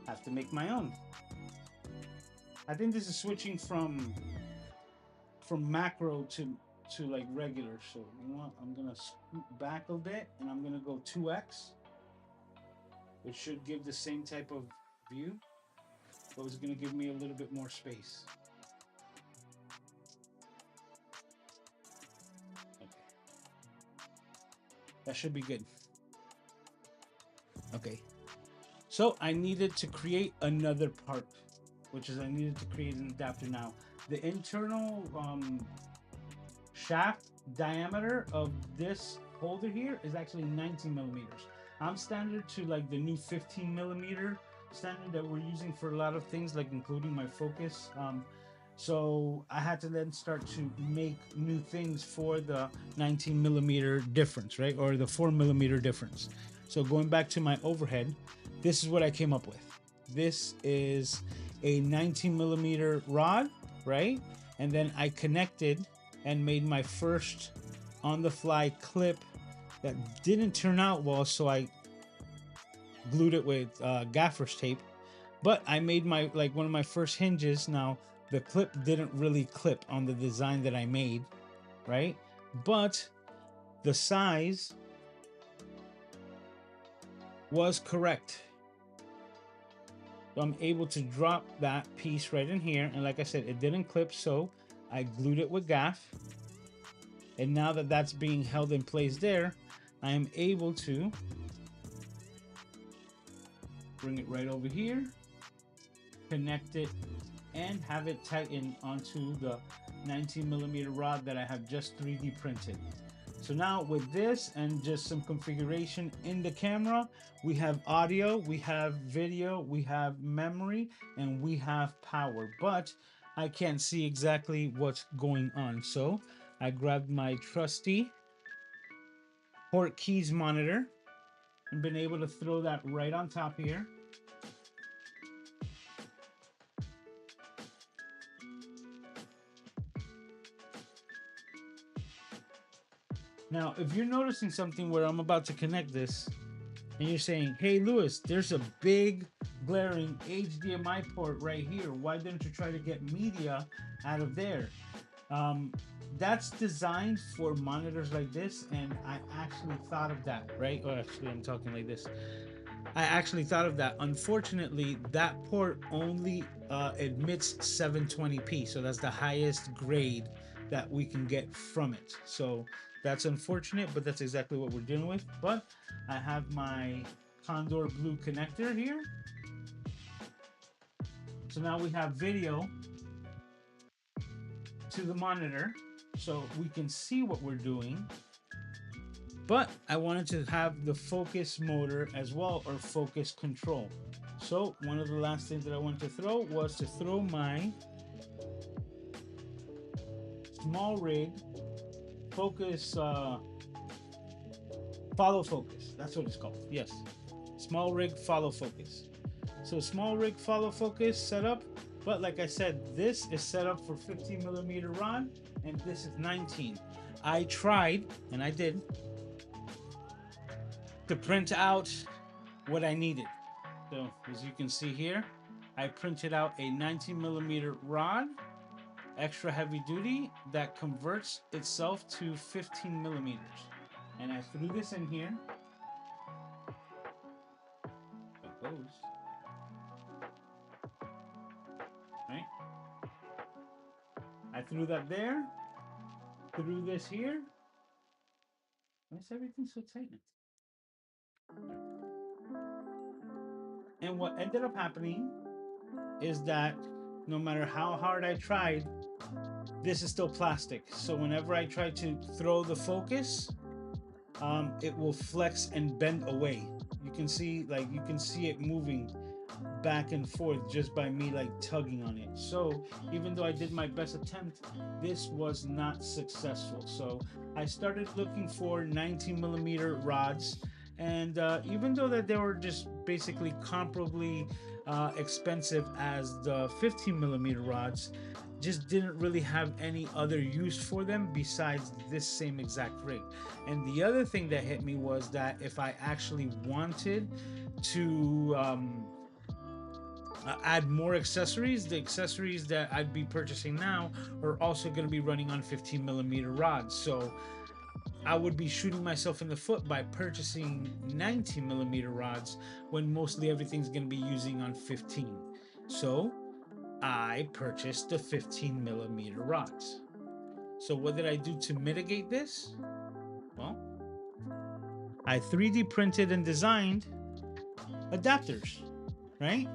have to make my own. I think this is switching from macro to like regular. So you know what? I'm gonna scoot back a bit and I'm gonna go 2x. It should give the same type of view, but it's gonna give me a little bit more space. Okay. That should be good. Okay. So I needed to create another part, which is I needed to create an adapter. Now, the internal shaft diameter of this holder here is actually 19 millimeters. I'm standard to like the new 15 millimeter standard that we're using for a lot of things, like including my focus. So I had to then start to make new things for the 19 millimeter difference, right? Or the 4 millimeter difference. So going back to my overhead, this is what I came up with. This is a 19 millimeter rod, right? And then I connected and made my first on the fly clip that didn't turn out well, so I glued it with gaffer's tape. But I made my like one of my first hinges. Now the clip didn't really clip on the design that I made, right? But the size was correct. So I'm able to drop that piece right in here, and like I said, it didn't clip, so I glued it with gaff. And now that that's being held in place there, I am able to bring it right over here, connect it, and have it tighten onto the 19 millimeter rod that I have just 3D printed. So now with this and just some configuration in the camera, we have audio, we have video, we have memory, and we have power, but I can't see exactly what's going on. So I grabbed my trusty port keys monitor and been able to throw that right on top here. Now, if you're noticing something where I'm about to connect this and you're saying, hey, Lewis, there's a big glaring HDMI port right here. Why didn't you try to get media out of there? That's designed for monitors like this, and I actually thought of that, right? Oh, actually, I'm talking like this. I actually thought of that. Unfortunately, that port only admits 720p, so that's the highest grade that we can get from it. So that's unfortunate, but that's exactly what we're dealing with. But I have my Condor Blue connector here. So now we have video to the monitor, so we can see what we're doing. But I wanted to have the focus motor as well, or focus control. So one of the last things that I wanted to throw was to throw my small rig focus, follow focus. That's what it's called. Yes, small rig follow focus. So small rig follow focus setup. But like I said, this is set up for 15 millimeter rod, and this is 19. I tried, and I did, to print out what I needed. So as you can see here, I printed out a 19 millimeter rod, extra heavy duty, that converts itself to 15 millimeters. And I threw this in here. It goes. Right? I threw that there, threw this here. Why is everything so tight? And what ended up happening is that no matter how hard I tried, this is still plastic. So whenever I try to throw the focus, it will flex and bend away. You can see it moving back and forth just by me like tugging on it. So even though I did my best attempt, this was not successful. So I started looking for 19 millimeter rods, and even though that they were just basically comparably expensive as the 15 millimeter rods, just didn't really have any other use for them besides this same exact rig. And the other thing that hit me was that if I actually wanted to add more accessories, the accessories that I'd be purchasing now are also going to be running on 15 millimeter rods. So I would be shooting myself in the foot by purchasing 19 millimeter rods when mostly everything's going to be using on 15. So I purchased the 15 millimeter rods. So what did I do to mitigate this? Well, I 3D printed and designed adapters, right?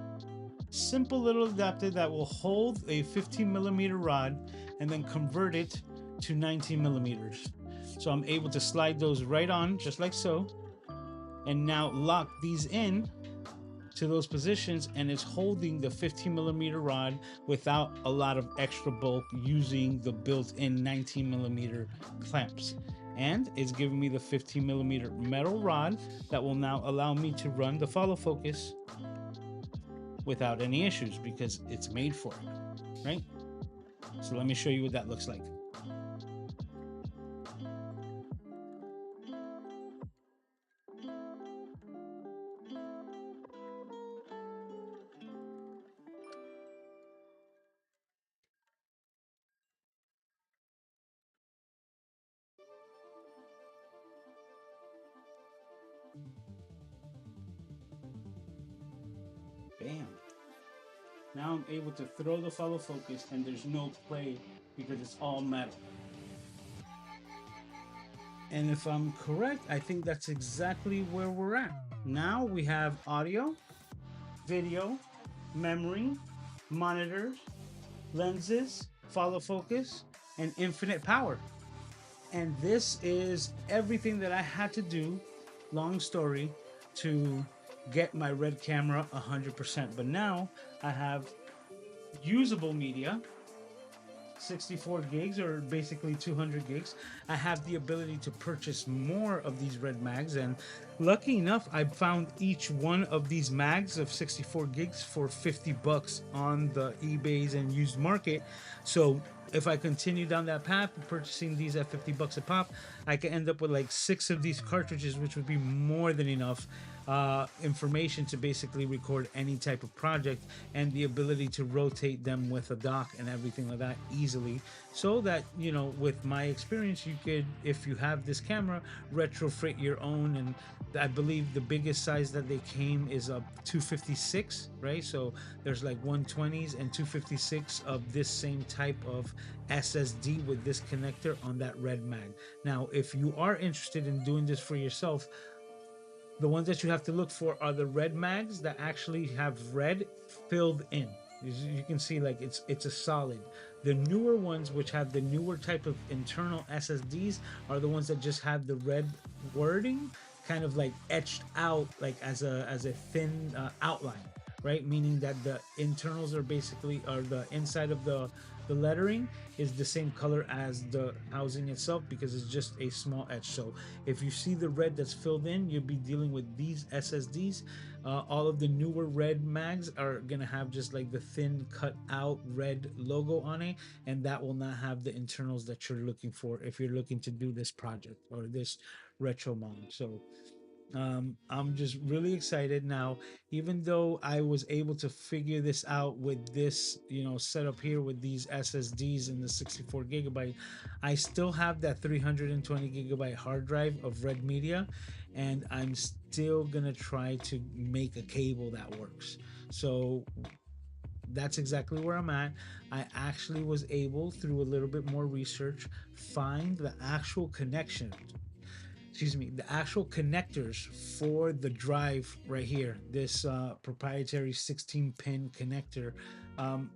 Simple little adapter that will hold a 15 millimeter rod and then convert it to 19 millimeters. So I'm able to slide those right on just like so, and now lock these in to those positions, and it's holding the 15 millimeter rod without a lot of extra bulk using the built-in 19 millimeter clamps. And it's giving me the 15 millimeter metal rod that will now allow me to run the follow focus without any issues because it's made for it, right? So let me show you what that looks like. Bam. Now I'm able to throw the follow focus and there's no play because it's all metal. And if I'm correct, I think that's exactly where we're at. Now we have audio, video, memory, monitors, lenses, follow focus, and infinite power. And this is everything that I had to do, long story, to get my red camera 100%. But now I have usable media, 64 gigs or basically 200 gigs. I have the ability to purchase more of these red mags, and lucky enough I found each one of these mags of 64 gigs for 50 bucks on the eBays and used market. So if I continue down that path purchasing these at 50 bucks a pop, I can end up with like 6 of these cartridges, which would be more than enough information to basically record any type of project, and the ability to rotate them with a dock and everything like that easily, so that, you know, with my experience, you could, if you have this camera, retrofit your own. And I believe the biggest size that they came is a 256, right? So there's like 120s and 256 of this same type of SSD with this connector on that red mag. Now if you are interested in doing this for yourself, the ones that you have to look for are the red mags that actually have red filled in. You can see like it's a solid. The newer ones, which have the newer type of internal SSDs, are the ones that just have the red wording kind of like etched out, like as a thin outline, right? Meaning that the internals are basically, or the inside of the lettering is the same color as the housing itself, because it's just a small etch. So if you see the red that's filled in, you'll be dealing with these SSDs. All of the newer red mags are gonna have just like the thin cut out red logo on it, and that will not have the internals that you're looking for if you're looking to do this project or this retro mount. So I'm just really excited now. Even though I was able to figure this out with this, you know, setup here with these SSDs and the 64 gigabyte, I still have that 320 gigabyte hard drive of red media, and I'm still gonna try to make a cable that works. So that's exactly where I'm at. I actually was able, through a little bit more research, find the actual connection, excuse me, the actual connectors for the drive right here, this proprietary 16 pin connector.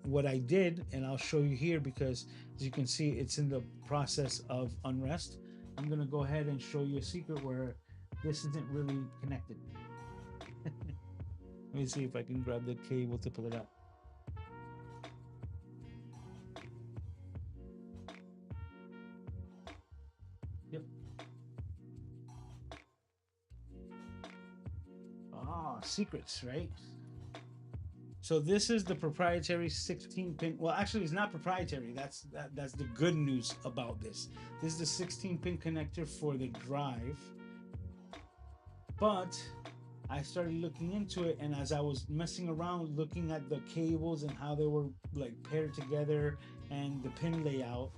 What I did, and I'll show you here because as you can see, it's in the process of unrest. I'm gonna go ahead and show you a secret where this isn't really connected. Let me see if I can grab the cable to pull it out. Yep. Ah, secrets, right? So this is the proprietary 16 pin. Well, actually, it's not proprietary. That's the good news about this. This is the 16 pin connector for the drive. But I started looking into it, and as I was messing around looking at the cables and how they were like paired together and the pin layout,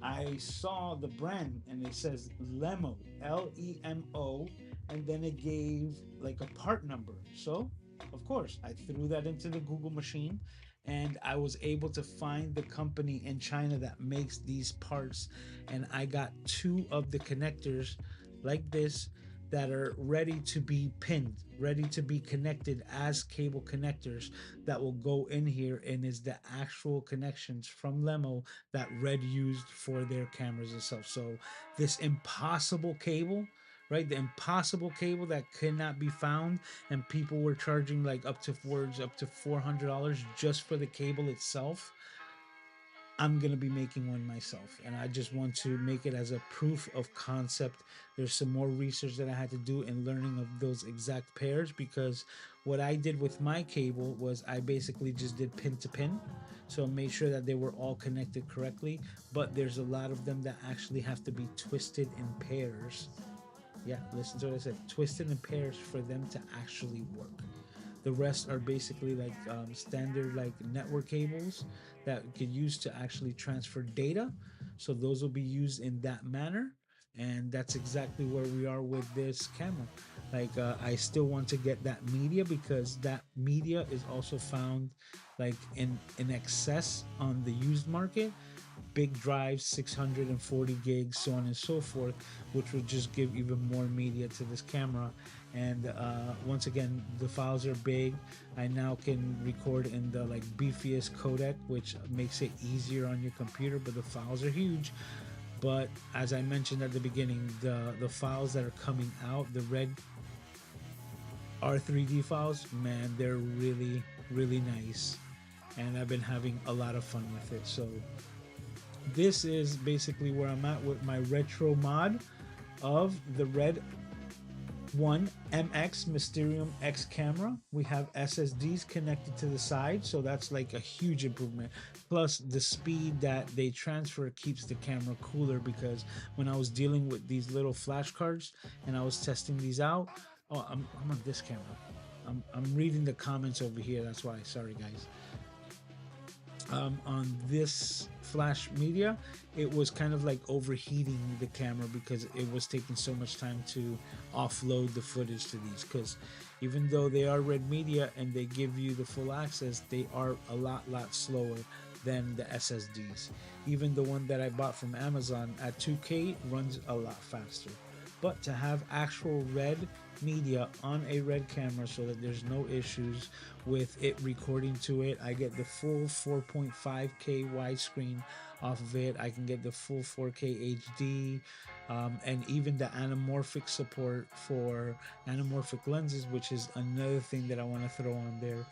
I saw the brand and it says Lemo, Lemo, and then it gave like a part number. So, of course, I threw that into the Google machine, and I was able to find the company in China that makes these parts. And I got 2 of the connectors like this that are ready to be pinned, ready to be connected as cable connectors that will go in here, and is the actual connections from Lemo that Red used for their cameras itself. So this impossible cable, right? The impossible cable that cannot be found, and people were charging like up to $400 just for the cable itself. I'm going to be making one myself, and I just want to make it as a proof of concept. There's some more research that I had to do in learning of those exact pairs, because what I did with my cable was I basically just did pin to pin. So made sure that they were all connected correctly, but there's a lot of them that actually have to be twisted in pairs. Yeah, listen to what I said. Twisted in pairs for them to actually work. The rest are basically like standard like network cables that you could use to actually transfer data. So those will be used in that manner, and that's exactly where we are with this camera. Like I still want to get that media, because that media is also found like in excess on the used market. Big drives, 640 gigs, so on and so forth, which would just give even more media to this camera. And once again, the files are big. I now can record in the like beefiest codec, which makes it easier on your computer, but the files are huge. But as I mentioned at the beginning, the files that are coming out, the Red R3D files, man, they're really really nice, and I've been having a lot of fun with it. So this is basically where I'm at with my retro mod of the Red 1 MX Mysterium X camera. We have SSDs connected to the side, so that's like a huge improvement. Plus, the speed that they transfer keeps the camera cooler, because when I was dealing with these little flash cards and I was testing these out, oh, I'm on this camera. I'm reading the comments over here. That's why. Sorry, guys. On this flash media, it was kind of like overheating the camera because it was taking so much time to offload the footage to these. Because even though they are red media and they give you the full access, they are a lot slower than the SSDs. Even the one that I bought from Amazon at 2K runs a lot faster. But to have actual red media on a red camera, so that there's no issues with it recording to it, I get the full 4.5K widescreen off of it. I can get the full 4K HD, and even the anamorphic support for anamorphic lenses, which is another thing that I want to throw on there.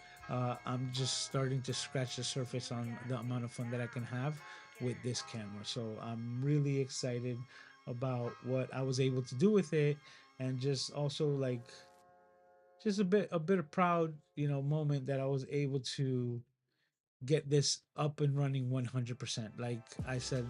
I'm just starting to scratch the surface on the amount of fun that I can have with this camera. So I'm really excited about what I was able to do with it, and just also like just a bit of proud, moment that I was able to get this up and running 100%. Like I said,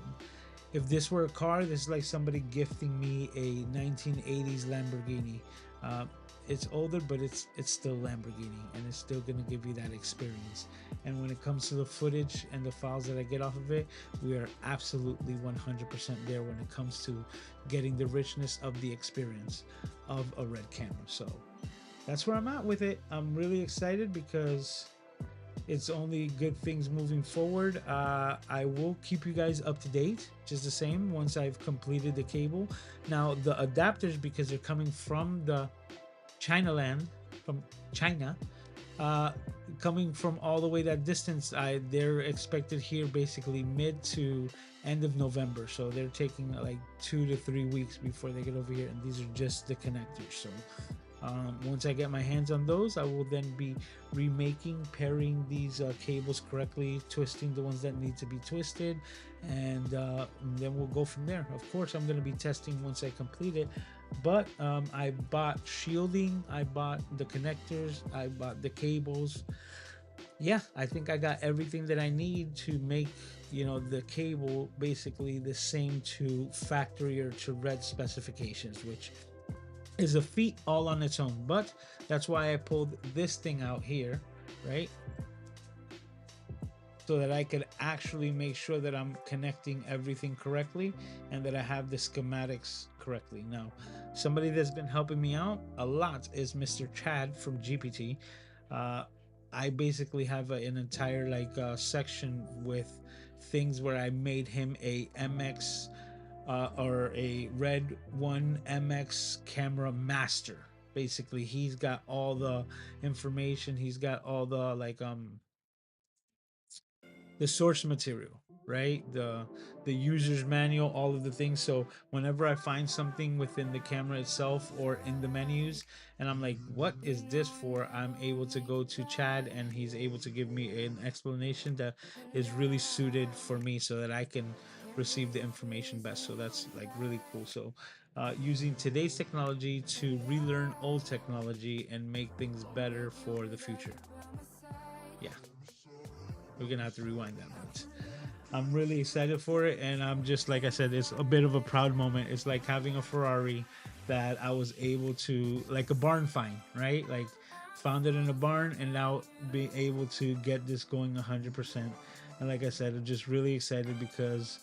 if this were a car, this is like somebody gifting me a 1980s Lamborghini. Uh, it's older, but it's still Lamborghini, and it's still gonna give you that experience. And when it comes to the footage and the files that I get off of it, we are absolutely 100% there when it comes to getting the richness of the experience of a red camera. So that's where I'm at with it. I'm really excited because it's only good things moving forward. I will keep you guys up to date, just the same, once I've completed the cable. Now the adapters, because they're coming from the China land, from China, uh, coming from all the way that distance, they're expected here basically mid to end of November. So they're taking like 2 to 3 weeks before they get over here, and these are just the connectors. So once I get my hands on those, I will then be remaking, pairing these cables correctly, twisting the ones that need to be twisted, and then we'll go from there. Of course, I'm going to be testing once I complete it, but I bought shielding, I bought the connectors, I bought the cables. Yeah, I think I got everything that I need to make the cable basically the same to factory or to red specifications, which is a feat all on its own. But that's why I pulled this thing out here, right? So that I could actually make sure that I'm connecting everything correctly and that I have the schematics correctly. Now, somebody that's been helping me out a lot is Mr. Chad from GPT. I basically have an entire section with things where I made him a MX or a Red 1 MX camera master. Basically, he's got all the information. He's got all the the source material, right? The user's manual, all of the things. So whenever I find something within the camera itself or in the menus and I'm like, what is this for, I'm able to go to Chad and he's able to give me an explanation that is really suited for me so that I can receive the information best. So that's like really cool. So using today's technology to relearn old technology and make things better for the future. Yeah, we're gonna have to rewind that, but I'm really excited for it, and I'm just like I said, it's a bit of a proud moment. It's like having a Ferrari that I was able to, like a barn find, right? Like found it in a barn, and now be able to get this going 100%. And like I said, I'm just really excited because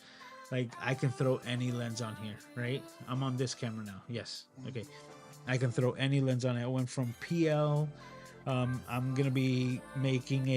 like I can throw any lens on here, right? I'm on this camera now. Yes, okay. I can throw any lens on it. I went from PL. I'm gonna be making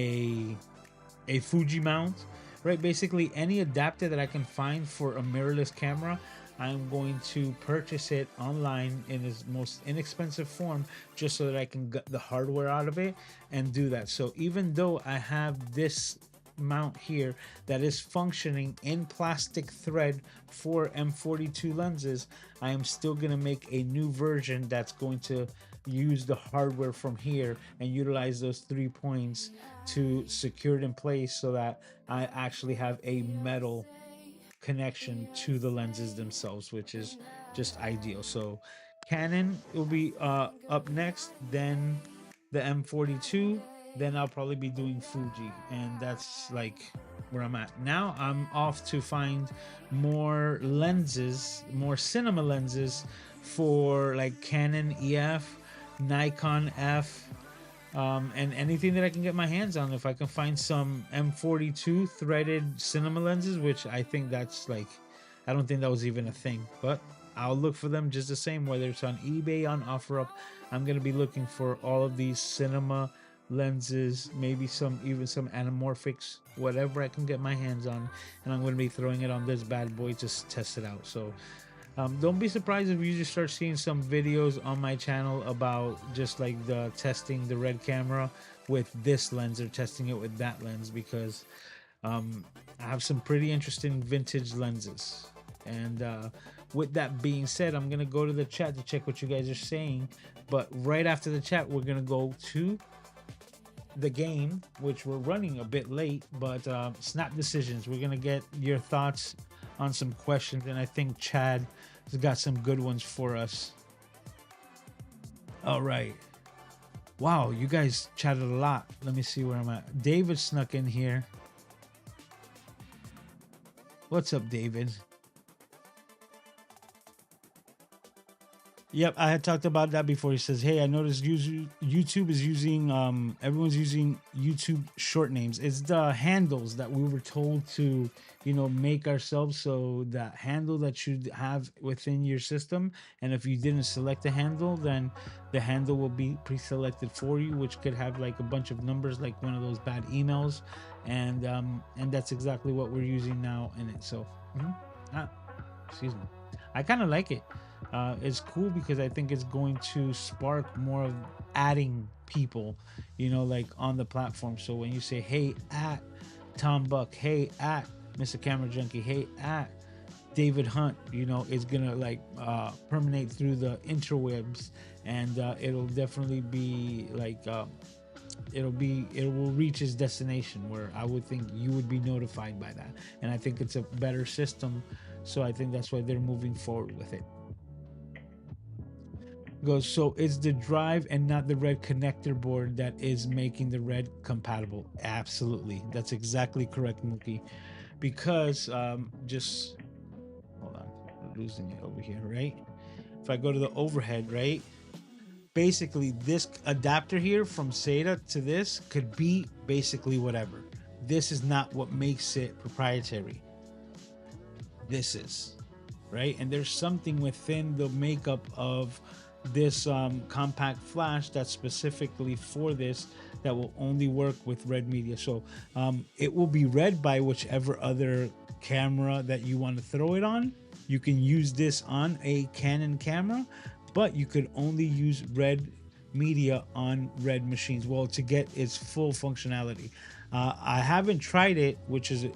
a Fuji mount, right? Basically, any adapter that I can find for a mirrorless camera, I'm going to purchase it online in its most inexpensive form just so that I can get the hardware out of it and do that. So even though I have this mount here that is functioning in plastic thread for M42 lenses, I am still going to make a new version that's going to use the hardware from here and utilize those 3 points to secure it in place so that I actually have a metal connection to the lenses themselves, which is just ideal. So Canon will be up next, then the M42, then I'll probably be doing Fuji, and that's like where I'm at now. I'm off to find more lenses, more cinema lenses for like Canon EF, Nikon F, and anything that I can get my hands on. If I can find some M42 threaded cinema lenses, which I think that's like, I don't think that was even a thing, but I'll look for them just the same, whether it's on eBay, on OfferUp. I'm going to be looking for all of these cinema lenses, maybe some, even some anamorphics, whatever I can get my hands on, and I'm going to be throwing it on this bad boy to test it out. So don't be surprised if you just start seeing some videos on my channel about just like the testing the red camera with this lens or testing it with that lens, because I have some pretty interesting vintage lenses. And with that being said, I'm gonna go to the chat to check what you guys are saying. But right after the chat, we're gonna go to the game, which we're running a bit late, but snap decisions. We're gonna get your thoughts on some questions, and I think Chad has got some good ones for us. All right. Wow, you guys chatted a lot. Let me see where I'm at. David snuck in here. What's up, David? Yep, I had talked about that before. He says, "Hey, I noticed YouTube is using everyone's using YouTube short names. It's the handles that we were told to, make ourselves. So that handle that you have within your system, and if you didn't select the handle, then the handle will be pre-selected for you, which could have like a bunch of numbers, like one of those bad emails, and that's exactly what we're using now in it. So, excuse me, I kind of like it." It's cool because I think it's going to spark more of adding people, like on the platform. So when you say, "Hey, at Tom Buck," "Hey, at Mr. Camera Junkie," "Hey, at David Hunt," it's gonna like permeate through the interwebs, and it'll definitely be like it will reach its destination, where I would think you would be notified by that. And I think it's a better system, so I think that's why they're moving forward with it. Goes, so it's the drive and not the red connector board that is making the red compatible. Absolutely, that's exactly correct, Mookie. Because just hold on, I'm losing it over here, right? If I go to the overhead, right, basically this adapter here from SATA to this could be basically whatever. This is not what makes it proprietary. This is, right? And there's something within the makeup of this compact flash that's specifically for this, that will only work with red media. So it will be read by whichever other camera that you want to throw it on, You can use this on a Canon camera, but you could only use red media on red machines, well, to get its full functionality. I haven't tried it, which is,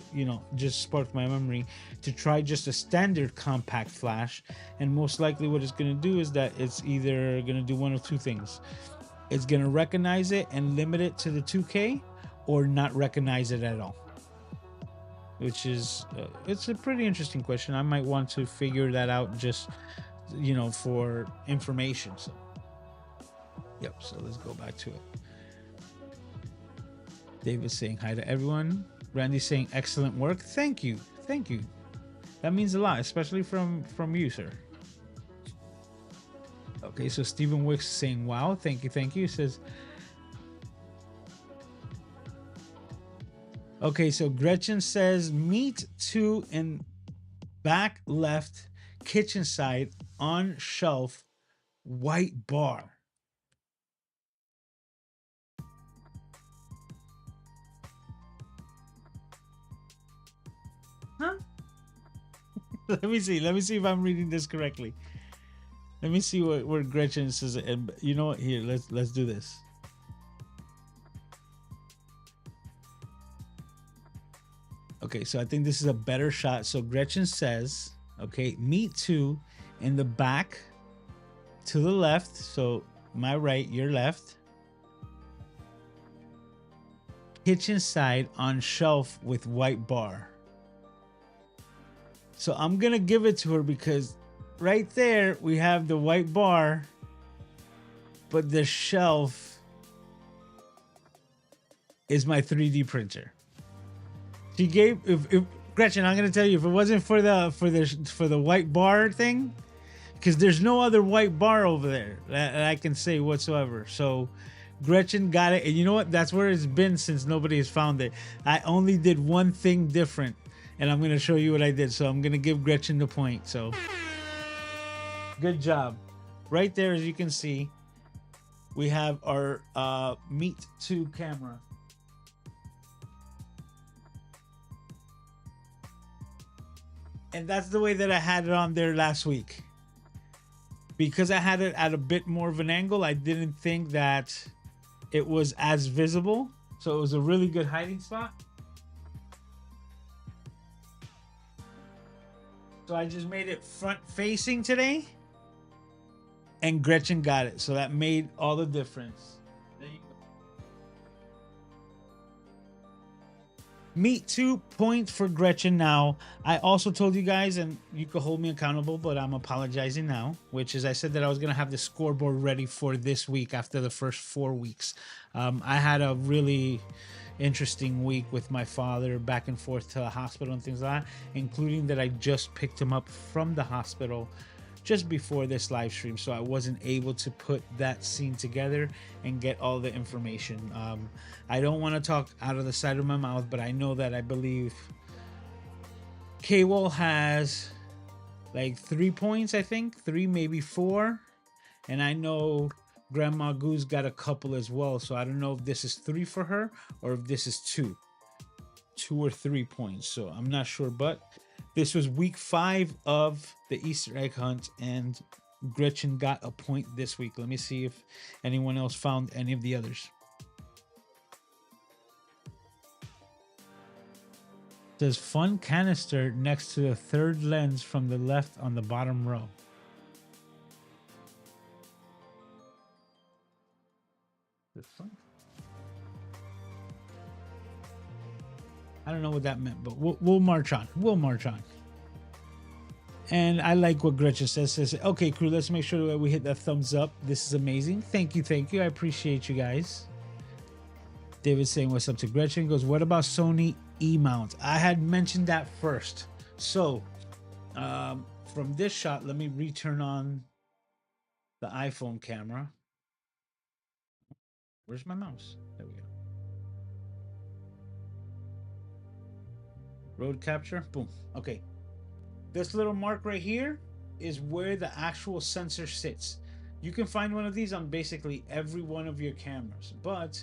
just sparked my memory to try just a standard compact flash. And most likely what it's going to do is that it's either going to do one of two things. It's going to recognize it and limit it to the 2K, or not recognize it at all, which is it's a pretty interesting question. I might want to figure that out, just for information. So yep, so let's go back to it. David's saying hi to everyone. Randy's saying excellent work. Thank you, that means a lot, especially from you, sir. Okay, so Stephen Wicks is saying wow, thank you. He says, okay, so Gretchen says meat 2 in back left kitchen side on shelf, white bar. Huh? Let me see if I'm reading this correctly. Let me see where Gretchen says it. And you know what? Here, let's do this. Okay, so I think this is a better shot. So Gretchen says, okay, meat 2 in the back to the left. So my right, your left. Kitchen side on shelf with white bar. So I'm going to give it to her because right there we have the white bar, but the shelf is my 3D printer. She gave, if Gretchen, I'm going to tell you, if it wasn't for the white bar thing, because there's no other white bar over there that I can say whatsoever. So Gretchen got it. And you know what? That's where it's been since nobody has found it. I only did one thing different, and I'm going to show you what I did. So I'm going to give Gretchen the point. So good job. Right there, as you can see, we have our Meet 2 camera. And that's the way that I had it on there last week. Because I had it at a bit more of an angle, I didn't think that it was as visible. So it was a really good hiding spot. So I just made it front facing today. And Gretchen got it. So that made all the difference. There you go. Meet 2 points for Gretchen now. I also told you guys, and you could hold me accountable, but I'm apologizing now, which is I said that I was going to have the scoreboard ready for this week after the first 4 weeks. I had a really interesting week with my father, back and forth to the hospital and things like that, including that I just picked him up from the hospital just before this live stream, so I wasn't able to put that scene together and get all the information. I don't want to talk out of the side of my mouth, but I know that I believe K-Wall has like 3 points, I think 3, maybe 4, and I know Grandma Goose got a couple as well, so I don't know if this is 3 for her or if this is 2 or 3 points, so I'm not sure. But this was week 5 of the Easter egg hunt, and Gretchen got a point this week. Let me see if anyone else found any of the others. It says fun canister next to the third lens from the left on the bottom row. The fun? I don't know what that meant, but we'll march on. We'll march on. And I like what Gretchen says. Okay, crew, let's make sure that we hit that thumbs up. This is amazing. Thank you. I appreciate you guys. David's saying what's up to Gretchen. He goes, what about Sony E-mount? I had mentioned that first. So from this shot, let me return on the iPhone camera. Where's my mouse? There we go. Road capture, boom. Okay, this little mark right here is where the actual sensor sits. You can find one of these on basically every one of your cameras, but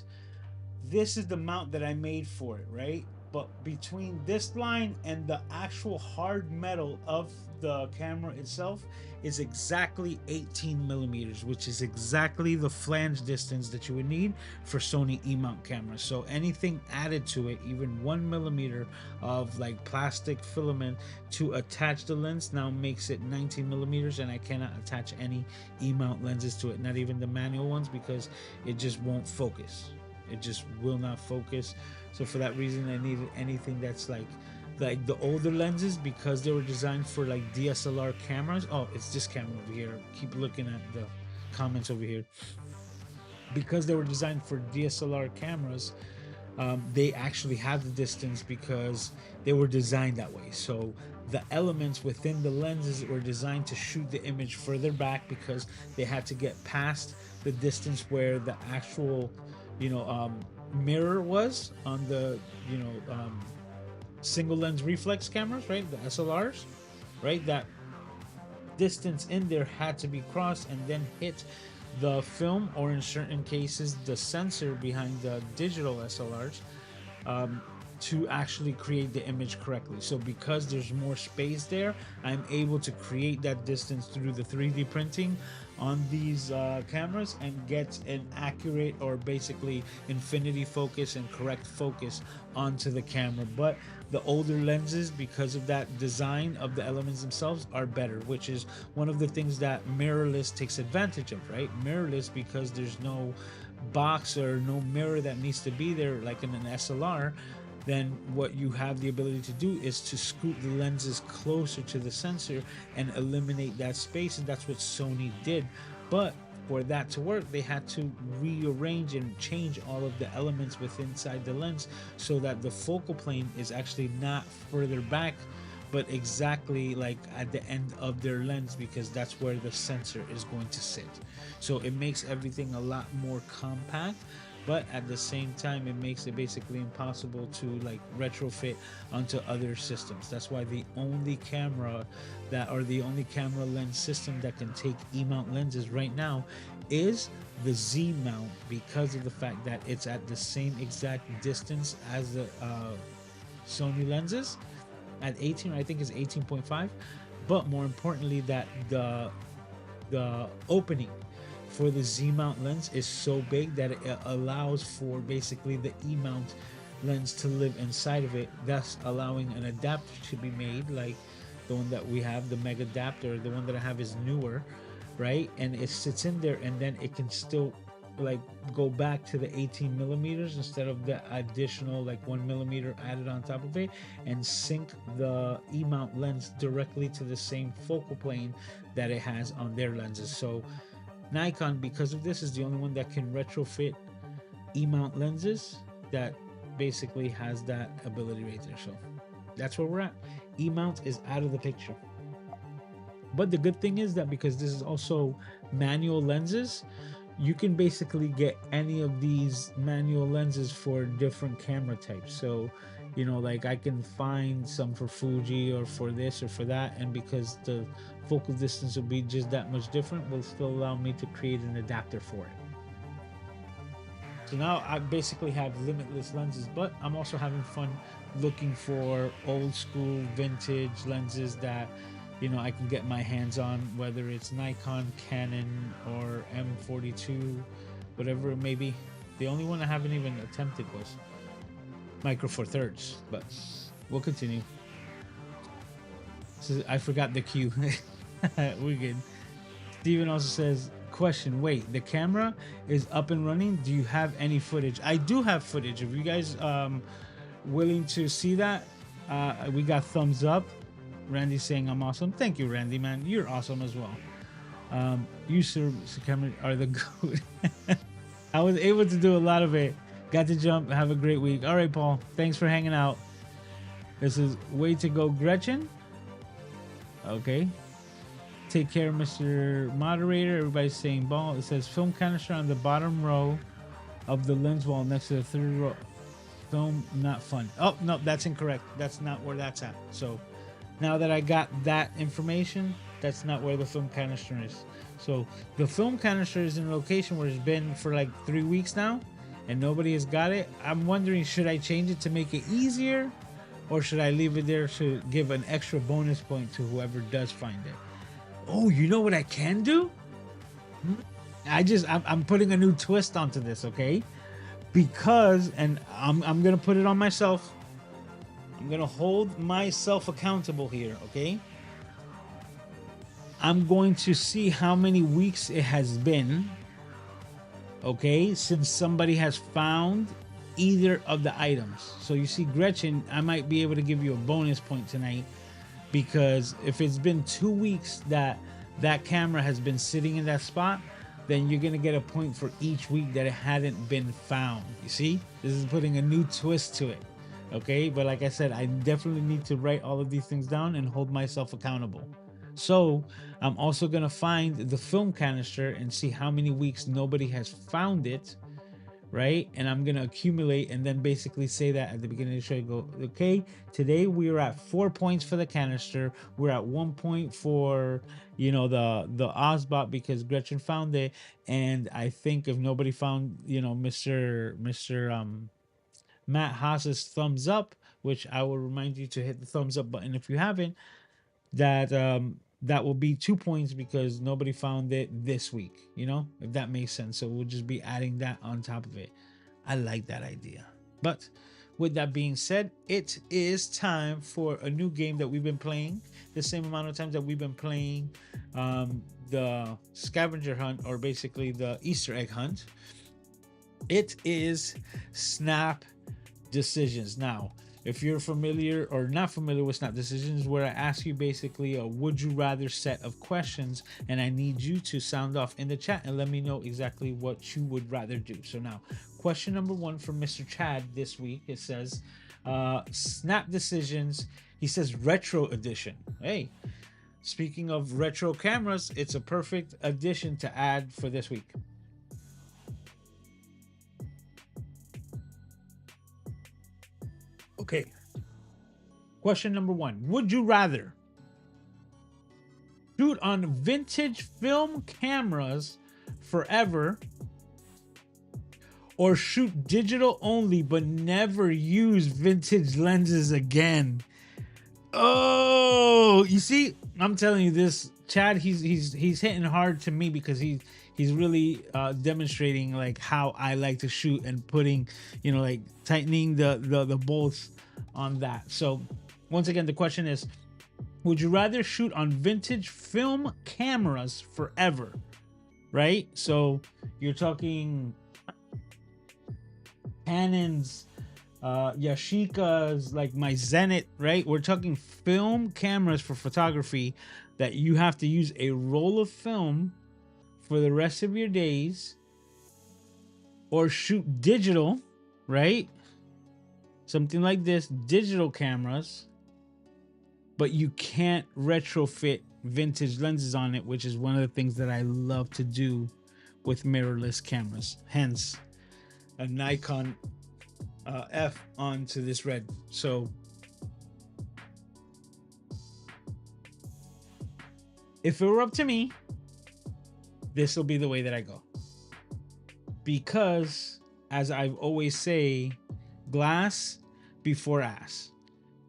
this is the mount that I made for it, right? but between this line and the actual hard metal of the camera itself is exactly 18 millimeters, which is exactly the flange distance that you would need for Sony E-mount cameras. So anything added to it, even 1 millimeter of like plastic filament to attach the lens, now makes it 19 millimeters, and I cannot attach any E-mount lenses to it, not even the manual ones, because it just won't focus. It just will not focus. So for that reason, I needed anything that's like the older lenses, because they were designed for like DSLR cameras. Oh, it's this camera over here. Keep looking at the comments over here. Because they were designed for DSLR cameras, they actually have the distance because they were designed that way. So the elements within the lenses were designed to shoot the image further back, because they had to get past the distance where the actual, mirror was on the, single lens reflex cameras, right? The SLRs, right? That distance in there had to be crossed and then hit the film, or in certain cases, the sensor behind the digital SLRs, to actually create the image correctly. So because there's more space there, I'm able to create that distance through the 3D printing on these cameras and get an accurate, or basically infinity focus and correct focus onto the camera. But the older lenses, because of that design of the elements themselves, are better, which is one of the things that mirrorless takes advantage of, right? Mirrorless, because there's no box or no mirror that needs to be there like in an SLR, then what you have the ability to do is to scoot the lenses closer to the sensor and eliminate that space, and that's what Sony did. But for that to work, they had to rearrange and change all of the elements within inside the lens, so that the focal plane is actually not further back, but exactly like at the end of their lens, because that's where the sensor is going to sit. So it makes everything a lot more compact, but at the same time, it makes it basically impossible to like retrofit onto other systems. That's why the only camera lens system that can take E-mount lenses right now is the Z mount, because of the fact that it's at the same exact distance as the Sony lenses at 18, I think it's 18.5. But more importantly, that the opening for the Z mount lens is so big that it allows for basically the E mount lens to live inside of it, thus allowing an adapter to be made, like the one that we have, the mega adapter. The one that I have is newer, right? And it sits in there, and then it can still like go back to the 18 millimeters instead of the additional like 1 millimeter added on top of it, and sync the E mount lens directly to the same focal plane that it has on their lenses. So Nikon, because of this, is the only one that can retrofit E-mount lenses that basically has that ability right there. So that's where we're at. E-mount is out of the picture. But the good thing is that because this is also manual lenses, you can basically get any of these manual lenses for different camera types. So, like I can find some for Fuji or for this or for that, and because the focal distance will be just that much different, will still allow me to create an adapter for it. So now I basically have limitless lenses, but I'm also having fun looking for old school vintage lenses that I can get my hands on, whether it's Nikon, Canon, or M42, whatever it may be. The only one I haven't even attempted was Micro Four Thirds, but we'll continue. So I forgot the cue. We're good. Steven also says, question, wait, the camera is up and running. Do you have any footage? I do have footage. If you guys willing to see that, we got thumbs up. Randy's saying I'm awesome. Thank you, Randy, man. You're awesome as well. You, sir, camera are the good. I was able to do a lot of it. Got to jump. Have a great week. All right, Paul. Thanks for hanging out. This is way to go, Gretchen. Okay. Take care, Mr. Moderator. Everybody's saying ball. It says film canister on the bottom row of the lens wall next to the third row. Film not fun. Oh, no, that's incorrect. That's not where that's at. So now that I got that information, that's not where the film canister is. So the film canister is in a location where it's been for like 3 weeks now, and nobody has got it, I'm wondering, should I change it to make it easier, or should I leave it there to give an extra bonus point to whoever does find it? Oh, you know what I can do? I'm putting a new twist onto this, okay? Because, and I'm gonna put it on myself. I'm gonna hold myself accountable here, okay? I'm going to see how many weeks it has been, okay, since somebody has found either of the items. So you see, Gretchen, I might be able to give you a bonus point tonight, because if it's been 2 weeks that that camera has been sitting in that spot, then you're gonna get a point for each week that it hadn't been found. You see, this is putting a new twist to it, okay? But like I said, I definitely need to write all of these things down and hold myself accountable. So I'm also gonna find the film canister and see how many weeks nobody has found it, right? And I'm gonna accumulate and then basically say that at the beginning of the show, go, okay, today we're at 4 points for the canister, we're at 1 point for, you know, the Ozbot because Gretchen found it, and I think if nobody found, you know, Mr. Matt Haas's thumbs up, which I will remind you to hit the thumbs up button if you haven't, that that will be 2 points because nobody found it this week, you know, if that makes sense. So we'll just be adding that on top of it. I like that idea. But with that being said, it is time for a new game that we've been playing the same amount of times that we've been playing the scavenger hunt, or basically the Easter egg hunt. It is Snap Decisions. Now, if you're familiar or not familiar with Snap Decisions, where I ask you basically a would you rather set of questions, and I need you to sound off in the chat and let me know exactly what you would rather do. So now, question number 1 from Mr. Chad this week, it says Snap Decisions, he says retro edition. Hey, speaking of retro cameras, it's a perfect addition to add for this week. Okay. Question number 1. Would you rather shoot on vintage film cameras forever, or shoot digital only but never use vintage lenses again? Oh, you see, I'm telling you this, Chad, he's hitting hard to me because he's really demonstrating like how I like to shoot and putting, you know, like tightening the bolts on that. So once again, the question is, would you rather shoot on vintage film cameras forever, right? So you're talking Canons, Yashicas, like my Zenit, right? We're talking film cameras for photography that you have to use a roll of film for the rest of your days, or shoot digital, right? Something like this, digital cameras, but you can't retrofit vintage lenses on it, which is one of the things that I love to do with mirrorless cameras. Hence, a Nikon F onto this red. So if it were up to me, this will be the way that I go. Because, as I've always say, glass before ass.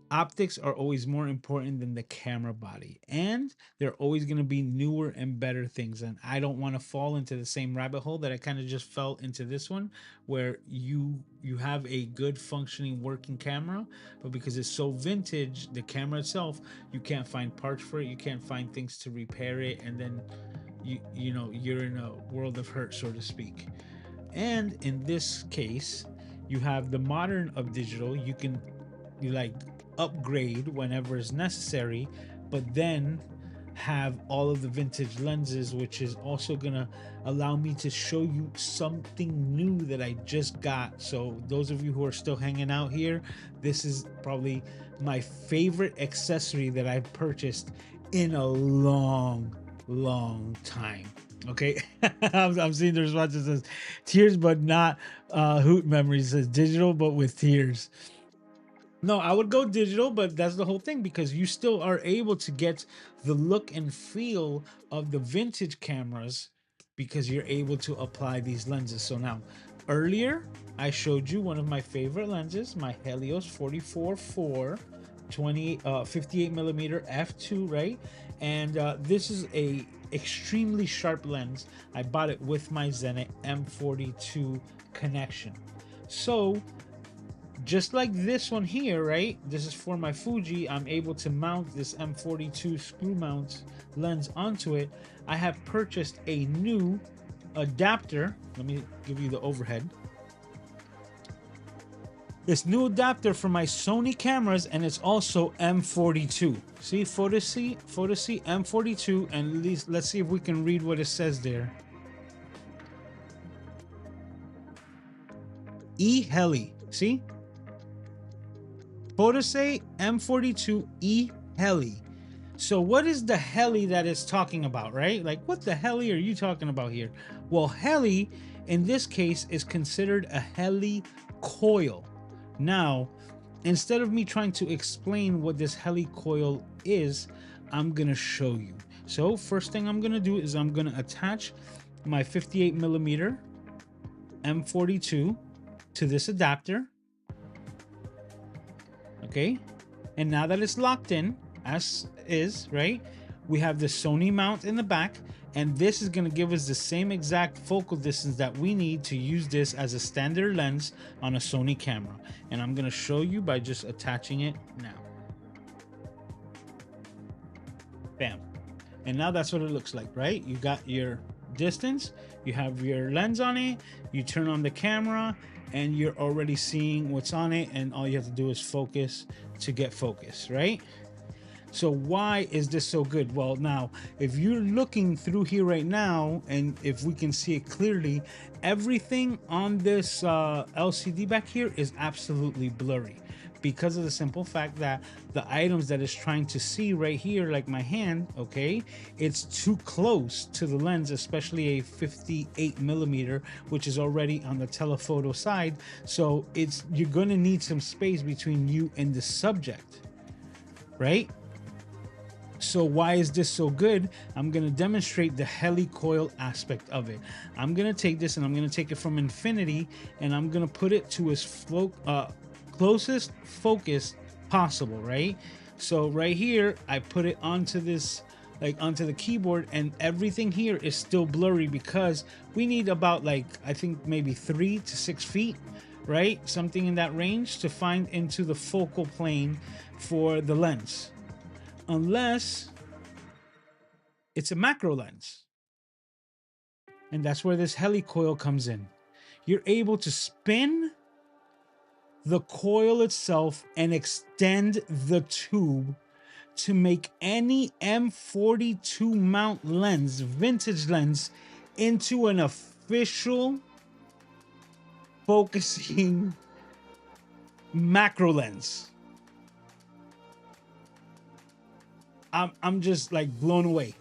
Optics are always more important than the camera body, and they're always going to be newer and better things. And I don't want to fall into the same rabbit hole that I kind of just fell into this one, where you have a good functioning working camera, but because it's so vintage, the camera itself, you can't find parts for it, you can't find things to repair it, and then you know, you're in a world of hurt, so to speak. And in this case, you have the modern of digital. You can like upgrade whenever is necessary, but then have all of the vintage lenses, which is also gonna allow me to show you something new that I just got. So those of you who are still hanging out here, this is probably my favorite accessory that I've purchased in a long time. Okay. I'm seeing the response that says tears but not hoot memories, says digital but with tears. No, I would go digital, but that's the whole thing, because you still are able to get the look and feel of the vintage cameras because you're able to apply these lenses. So now Earlier, I showed you one of my favorite lenses, my Helios 44-4 58 millimeter f2, right? And this is a extremely sharp lens. I bought it with my Zenit M42 connection. So just like this one here, right? This is for my Fuji. I'm able to mount this M42 screw mount lens onto it. I have purchased a new adapter. Let me give you the overhead. This new adapter for my Sony cameras, and it's also M42. See, Photo C M42, and at least let's see if we can read what it says there. E-Heli, see? Photosay M42 E-Heli. So what is the heli that it's talking about, right? Like, what the heli are you talking about here? Well, heli in this case is considered a heli coil. Now, instead of me trying to explain what this heli coil is, I'm gonna show you. So first thing I'm gonna do is I'm gonna attach my 58 millimeter M42 to this adapter. Okay, and now that it's locked in as is, right, we have the Sony mount in the back, and this is going to give us the same exact focal distance that we need to use this as a standard lens on a Sony camera. And I'm going to show you by just attaching it now. Bam. And now that's what it looks like, right? You got your distance, you have your lens on it, you turn on the camera, and you're already seeing what's on it, and all you have to do is focus to get focus, right? So why is this so good? Well, now if you're looking through here right now, and if we can see it clearly, everything on this LCD back here is absolutely blurry, because of the simple fact that the items that it's trying to see right here, like my hand, okay, it's too close to the lens, especially a 58 millimeter, which is already on the telephoto side. So you're going to need some space between you and the subject, right? So why is this so good? I'm going to demonstrate the helicoil aspect of it. I'm going to take this and I'm going to take it from infinity, and I'm going to put it to its closest focus possible, right? So right here, I put it onto this, like onto the keyboard, and everything here is still blurry because we need about, like, I think maybe 3 to 6 feet, right? Something in that range to find into the focal plane for the lens. Unless it's a macro lens. And that's where this helicoil comes in. You're able to spin the coil itself and extend the tube to make any M42 mount lens, vintage lens, into an official focusing macro lens. I'm just like blown away.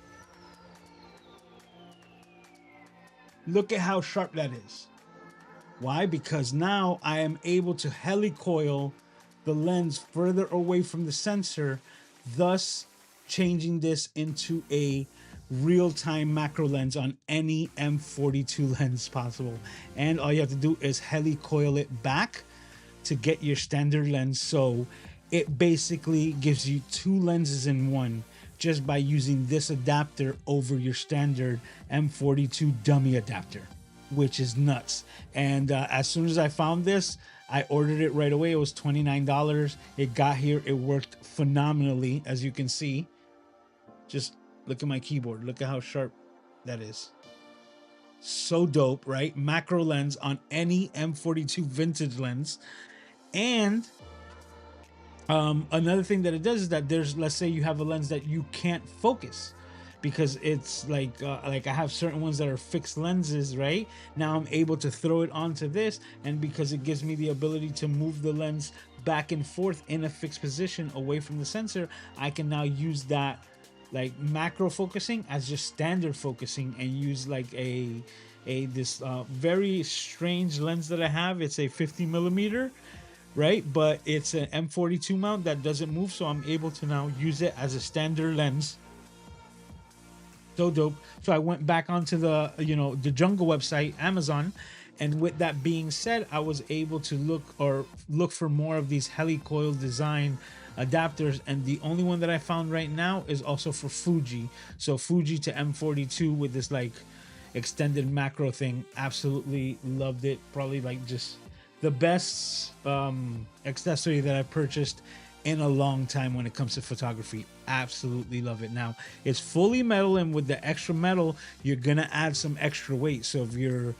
Look at how sharp that is. Why? Because now I am able to helicoil the lens further away from the sensor, thus changing this into a real-time macro lens on any M42 lens possible. And all you have to do is helicoil it back to get your standard lens. So it basically gives you 2 lenses in one just by using this adapter over your standard M42 dummy adapter, which is nuts. And as soon as I found this, I ordered it right away. It was $29. It got here. It worked phenomenally, as you can see. Just look at my keyboard. Look at how sharp that is. So dope, right? Macro lens on any M42 vintage lens. And another thing that it does is that there's, let's say you have a lens that you can't focus because it's like I have certain ones that are fixed lenses, right? Now I'm able to throw it onto this, and because it gives me the ability to move the lens back and forth in a fixed position away from the sensor, I can now use that like macro focusing as just standard focusing, and use like this very strange lens that I have. It's a 50 millimeter, right? But it's an M42 mount that doesn't move, so I'm able to now use it as a standard lens. So dope. So I went back onto the, the Jungle website, Amazon, And with that being said, I was able to look for more of these helicoil design adapters, and the only one that I found right now is also for Fuji. So Fuji to M42 with this like extended macro thing. Absolutely loved it. Probably like just the best accessory that I purchased in a long time when it comes to photography. Absolutely love it. Now it's fully metal, and with the extra metal you're gonna add some extra weight. So if you're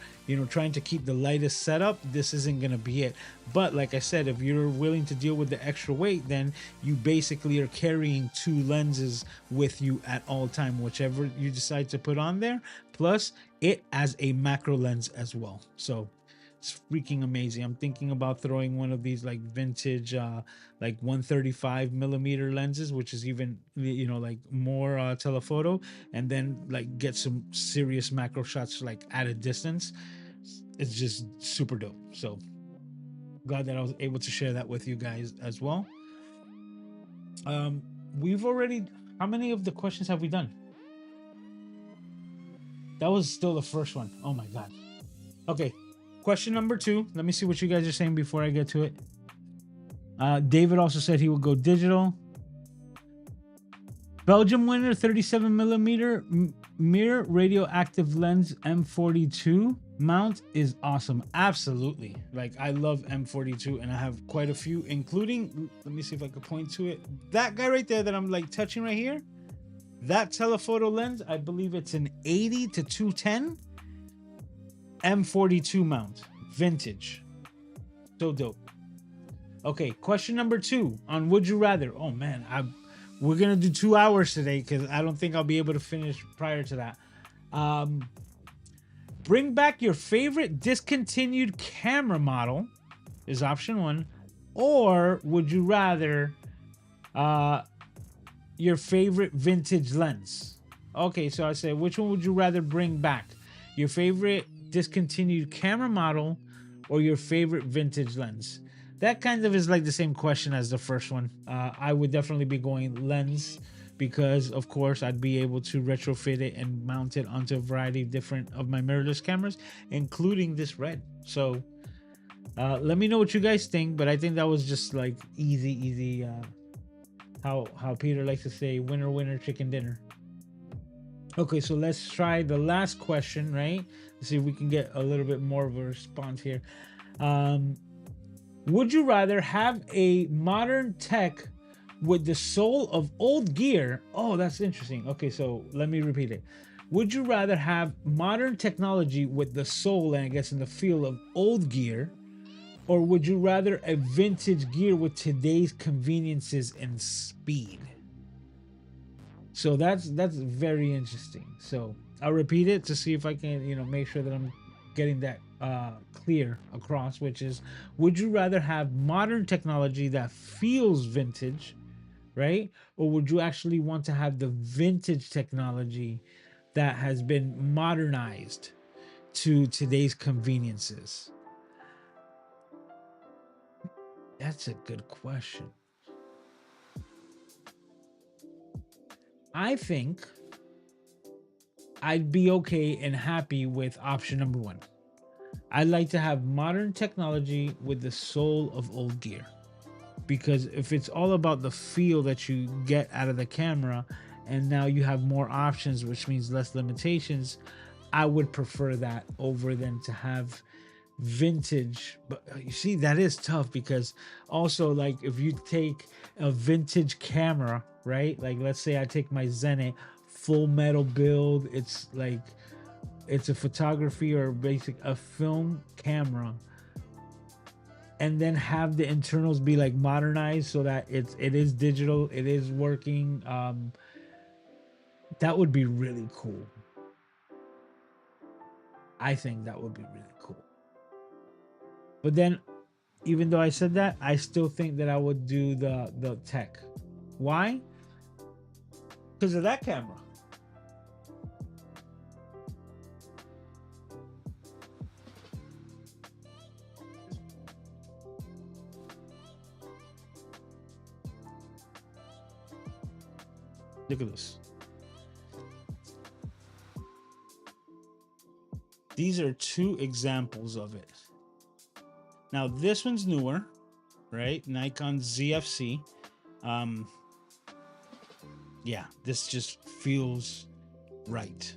trying to keep the lightest setup, this isn't gonna be it. But like I said, if you're willing to deal with the extra weight, then you basically are carrying 2 lenses with you at all time, whichever you decide to put on there, plus it as a macro lens as well. So it's freaking amazing. I'm thinking about throwing one of these like vintage like 135 millimeter lenses, which is even like more telephoto, and then like get some serious macro shots like at a distance. It's just super dope. So glad that I was able to share that with you guys as well. We've already, how many of the questions have we done? That was still the first one. Oh my god. Okay, question number 2. Let me see what you guys are saying before I get to it. David also said he would go digital. Belgium winner, 37 millimeter mirror radioactive lens M42 mount is awesome. Absolutely. Like, I love M42 and I have quite a few, including, let me see if I can point to it. That guy right there that I'm like touching right here, that telephoto lens, I believe it's an 80 to 210 M42 mount, vintage. So dope. Okay, question number 2 on Would You Rather. Oh man, we're gonna do 2 hours today because I don't think I'll be able to finish prior to that. Bring back your favorite discontinued camera model is option 1, or would you rather your favorite vintage lens? Okay, so I say, which one would you rather bring back? Your favorite discontinued camera model or your favorite vintage lens? That kind of is like the same question as the first one. I would definitely be going lens because, of course, I'd be able to retrofit it and mount it onto a variety of different of my mirrorless cameras, including this red. So let me know what you guys think, but I think that was just like easy. How Peter likes to say, winner, winner, chicken dinner. Okay, so let's try the last question, right? Let's see if we can get a little bit more of a response here. Would you rather have a modern tech with the soul of old gear? Oh, that's interesting. Okay, so let me repeat it. Would you rather have modern technology with the soul and I guess in the feel of old gear, or would you rather a vintage gear with today's conveniences and speed? So that's very interesting. So I'll repeat it to see if I can make sure that I'm getting that clear across, which is, would you rather have modern technology that feels vintage, right, or would you actually want to have the vintage technology that has been modernized to today's conveniences? That's a good question. I think I'd be okay and happy with option number 1. I'd like to have modern technology with the soul of old gear. Because if it's all about the feel that you get out of the camera and now you have more options, which means less limitations, I would prefer that over than to have vintage. But you see, that is tough because also, like, if you take a vintage camera, right, like let's say I take my Zenit full metal build, it's like it's a photography or a film camera, and then have the internals be like modernized so that it is digital, it is working. That would be really cool. I think that would be really cool. But then, even though I said that, I still think that I would do the tech. Why? Because of that camera. Look at this. These are two examples of it. Now this one's newer, right? Nikon ZFC. Um, yeah, this just feels right.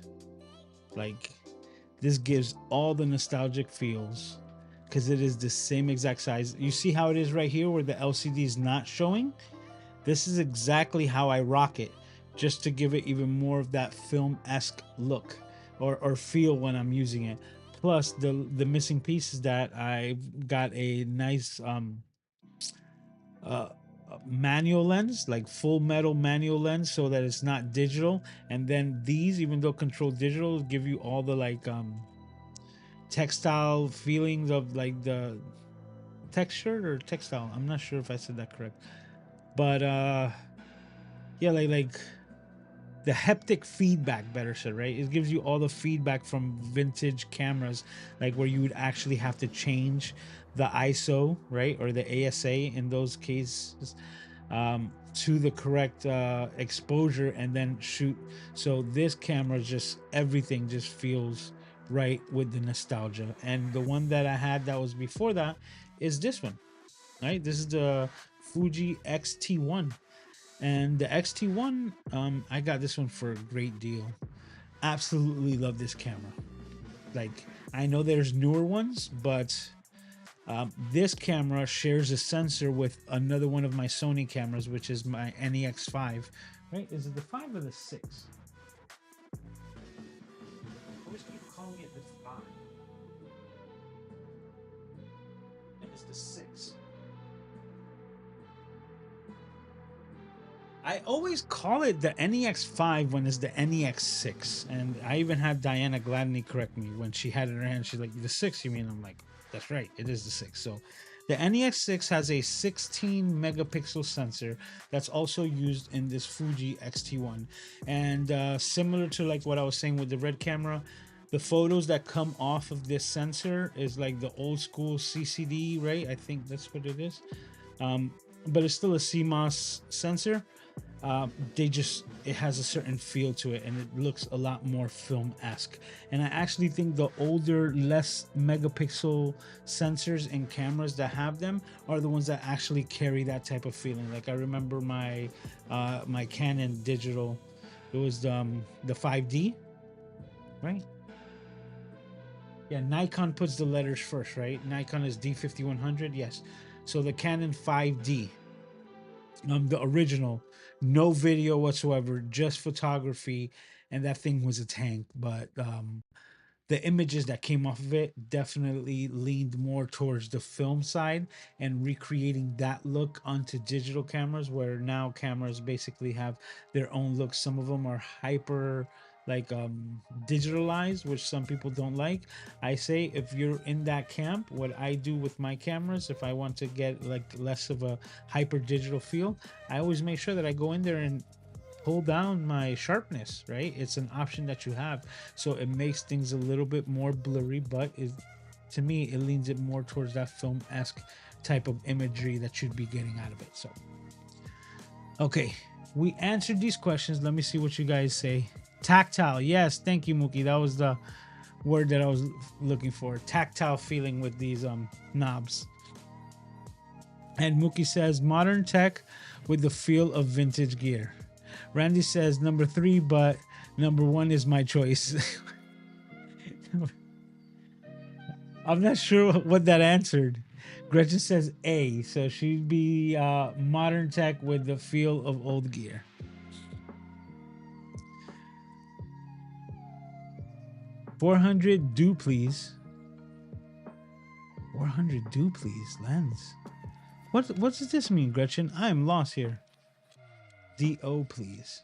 Like this gives all the nostalgic feels because it is the same exact size. You see how it is right here where the LCD is not showing? This is exactly how I rock it, just to give it even more of that film-esque look or feel when I'm using it. Plus the missing piece is that I've got a nice uh, manual lens, like full metal manual lens, so that it's not digital. And then these, even though control digital, give you all the like textile feelings of like the texture or textile. I'm not sure if I said that correct, but yeah, like the haptic feedback, better said, right? It gives you all the feedback from vintage cameras, like where you would actually have to change the ISO, right, or the ASA in those cases, to the correct exposure and then shoot. So this camera, just everything just feels right with the nostalgia. And the one that I had that was before that is this one, right? This is the Fuji XT1. And the XT1, I got this one for a great deal. Absolutely love this camera. Like, I know there's newer ones, but this camera shares a sensor with another one of my Sony cameras, which is my NEX5. Right? Is it the 5 or the 6? I always keep calling it the 5. And it's the 6. I always call it the NEX5 when it's the NEX6. And I even had Diana Gladney correct me when she had it in her hand. She's like, the 6, you mean? I'm like, that's right, it is the 6. So the NEX6 has a 16 megapixel sensor that's also used in this Fuji XT1. And similar to like what I was saying with the red camera, the photos that come off of this sensor is like the old school CCD, right? I think that's what it is. But it's still a CMOS sensor. It has a certain feel to it, and it looks a lot more film-esque. And I actually think the older, less megapixel sensors and cameras that have them are the ones that actually carry that type of feeling. Like I remember my my Canon digital, it was the 5D, right? Yeah, Nikon puts the letters first, right? Nikon is D5100, yes. So the Canon 5D, the original, no video whatsoever, just photography, and that thing was a tank. But the images that came off of it definitely leaned more towards the film side and recreating that look onto digital cameras, where now cameras basically have their own look. Some of them are hyper like digitalized, which some people don't like. I say if you're in that camp, what I do with my cameras, if I want to get like less of a hyper digital feel, I always make sure that I go in there and pull down my sharpness, right? It's an option that you have, so it makes things a little bit more blurry, but to me it leans it more towards that film-esque type of imagery that you'd be getting out of it. So okay, we answered these questions. Let me see what you guys say. Tactile, yes, thank you, Mookie. That was the word that I was looking for. Tactile feeling with these knobs. And Mookie says modern tech with the feel of vintage gear. Randy says number 3, but number 1 is my choice. I'm not sure what that answered. Gretchen says A, so she'd be modern tech with the feel of old gear. $400, do please. 400, do please, lens. What does this mean, Gretchen? I am lost here. DO, please.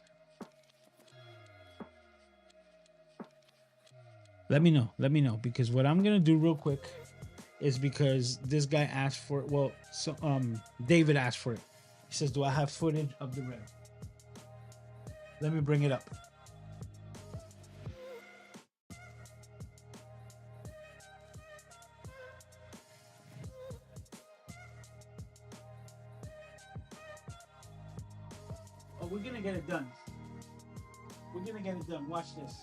Let me know, because what I'm gonna do real quick is, because this guy asked for it. Well, so David asked for it. He says, do I have footage of the red? Let me bring it up. Oh, we're gonna get it done. We're gonna get it done. Watch this.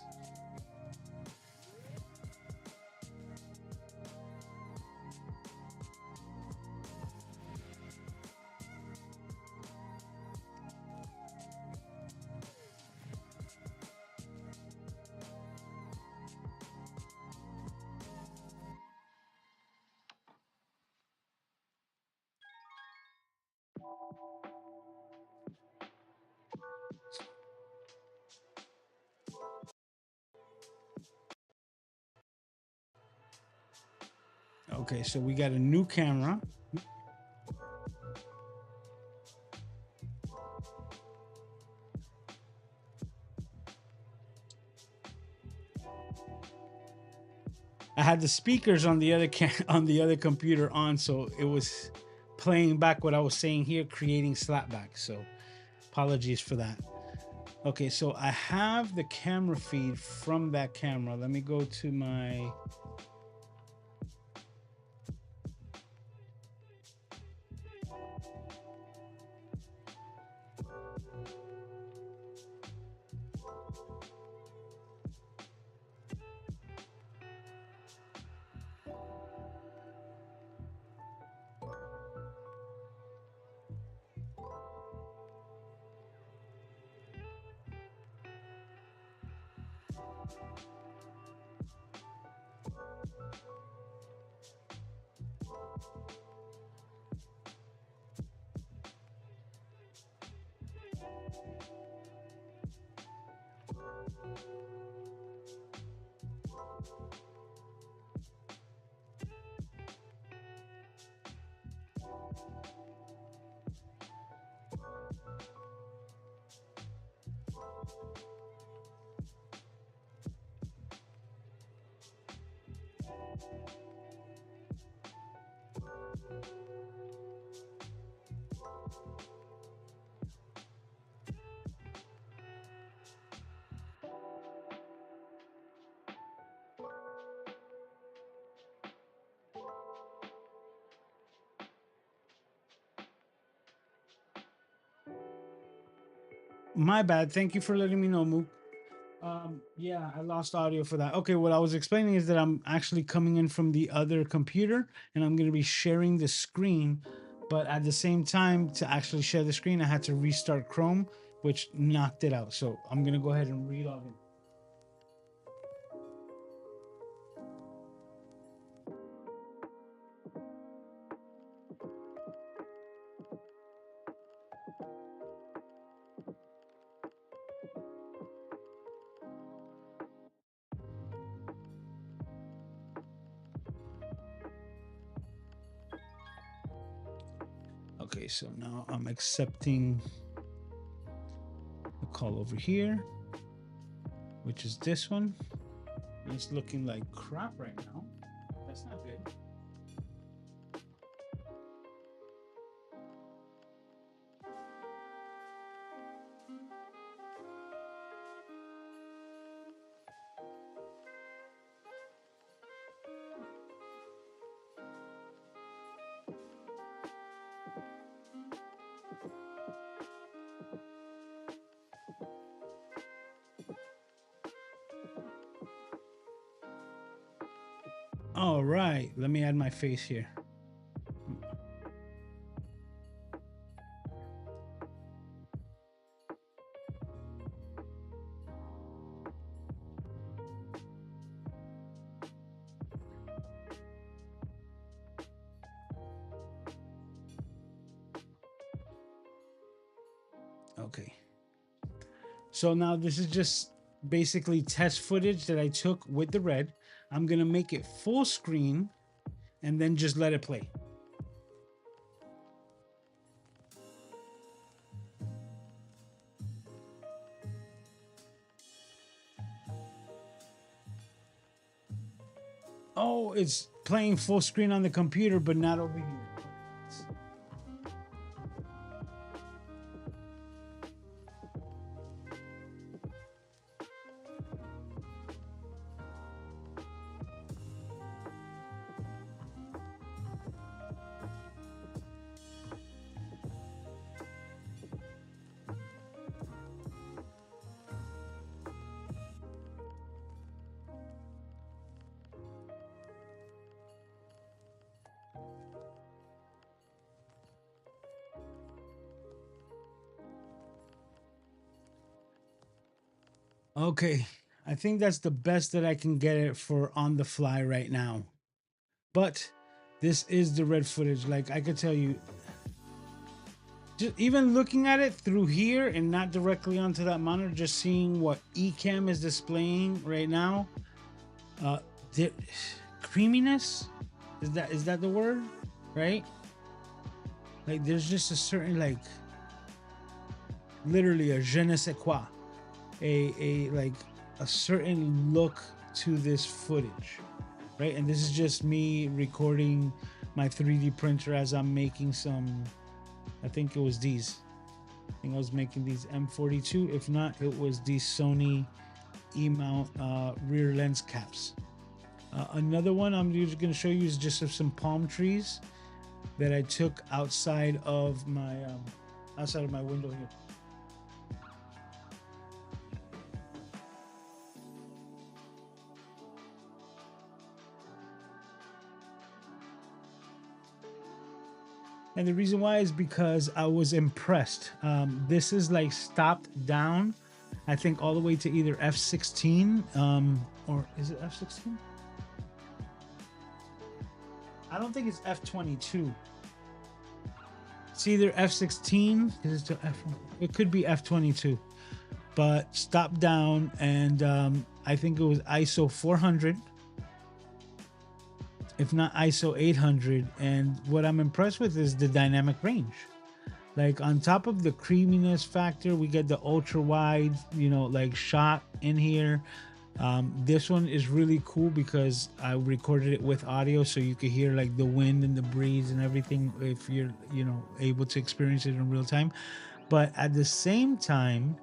Okay, so we got a new camera. I had the speakers on the other on the other computer on, so it was playing back what I was saying here, creating slapback. So apologies for that. Okay, so I have the camera feed from that camera. Let me go to my my bad. Thank you for letting me know, Mook. Yeah, I lost audio for that. Okay, what I was explaining is that I'm actually coming in from the other computer and I'm going to be sharing the screen. But at the same time, to actually share the screen, I had to restart Chrome, which knocked it out. So I'm going to go ahead and relog in. Okay, so now I'm accepting the call over here, which is this one. It's looking like crap right now. That's not good. All right, let me add my face here. Okay. So now this is just basically test footage that I took with the red. I'm going to make it full screen and then just let it play. Oh, it's playing full screen on the computer, but not over here. Okay, I think that's the best that I can get it for on the fly right now. But this is the red footage. Like I could tell you, just even looking at it through here and not directly onto that monitor, just seeing what Ecamm is displaying right now, the creaminess Is that the word? Right? Like there's just a certain like literally a je ne sais quoi, a like a certain look to this footage, right? And this is just me recording my 3D printer as I'm making some. I think it was these. I think I was making these M42. If not, it was these Sony E-mount rear lens caps. Another one I'm just going to show you is just of some palm trees that I took outside of my window here. And the reason why is because I was impressed. This is like stopped down, I think all the way to either F16, or is it F16? I don't think it's F22. It's either F16, is it F? It could be F22, but stopped down, and I think it was ISO 400, if not ISO 800. And what I'm impressed with is the dynamic range. Like on top of the creaminess factor, we get the ultra wide, like shot in here. This one is really cool because I recorded it with audio, so you could hear like the wind and the breeze and everything if you're, able to experience it in real time. But at the same time,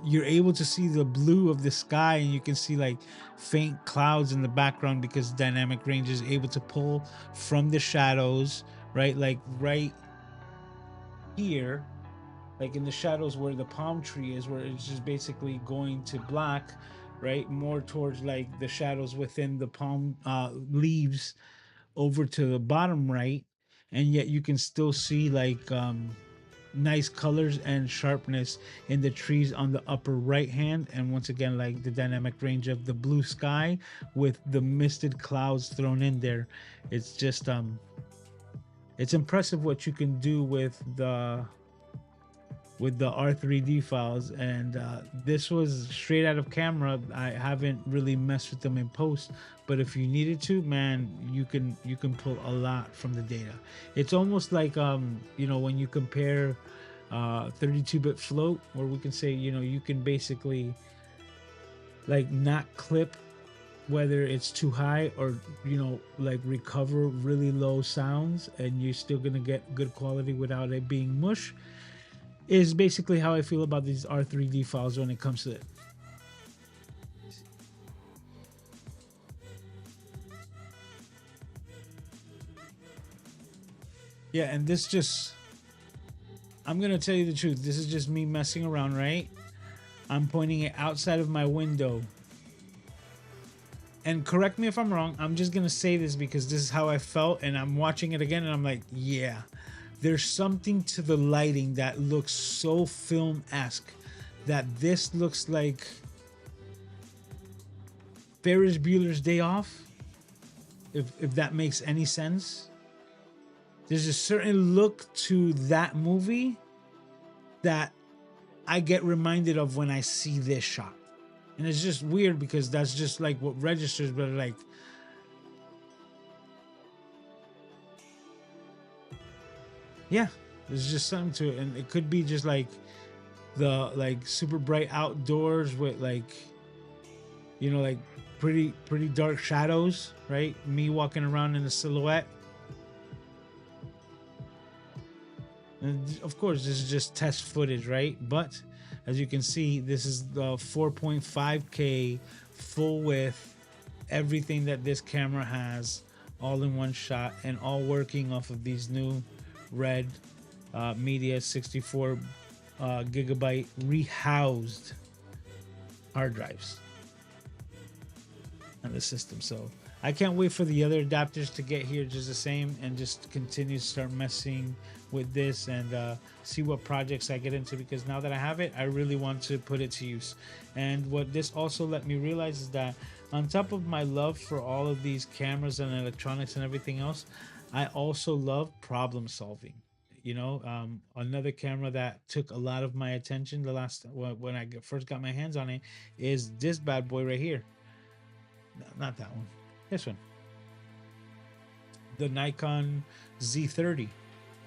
you're able to see the blue of the sky, and you can see like faint clouds in the background because dynamic range is able to pull from the shadows, right? Like right here, like in the shadows where the palm tree is, where it's just basically going to black, right? More towards like the shadows within the palm leaves over to the bottom right. And yet you can still see like nice colors and sharpness in the trees on the upper right hand. And once again, like the dynamic range of the blue sky with the misted clouds thrown in there. It's just it's impressive what you can do with the R3D files. And this was straight out of camera. I haven't really messed with them in post, but if you needed to, man, you can pull a lot from the data. It's almost like when you compare 32-bit float, where we can say you can basically like not clip whether it's too high, or like recover really low sounds, and you're still gonna get good quality without it being mush. Is basically how I feel about these R3D files when it comes to it. Yeah, and I'm gonna tell you the truth. This is just me messing around, right? I'm pointing it outside of my window. And correct me if I'm wrong. I'm just gonna say this because this is how I felt, and I'm watching it again, and I'm like, yeah. There's something to the lighting that looks so film-esque that this looks like Ferris Bueller's Day Off, if that makes any sense. There's a certain look to that movie that I get reminded of when I see this shot. And it's just weird because that's just like what registers, but like, yeah, there's just something to it. And it could be just like the like super bright outdoors with like like pretty dark shadows, right? Me walking around in a silhouette. And of course this is just test footage, right? But as you can see, this is the 4.5K full width, everything that this camera has, all in one shot, and all working off of these new red media 64 gigabyte rehoused hard drives on the system. So I can't wait for the other adapters to get here just the same, and just continue to start messing with this and see what projects I get into, because now that I have it, I really want to put it to use. And what this also let me realize is that on top of my love for all of these cameras and electronics and everything else, I also love problem solving. Another camera that took a lot of my attention when I first got my hands on it is this bad boy right here. No, not that one. This one. the Nikon Z30,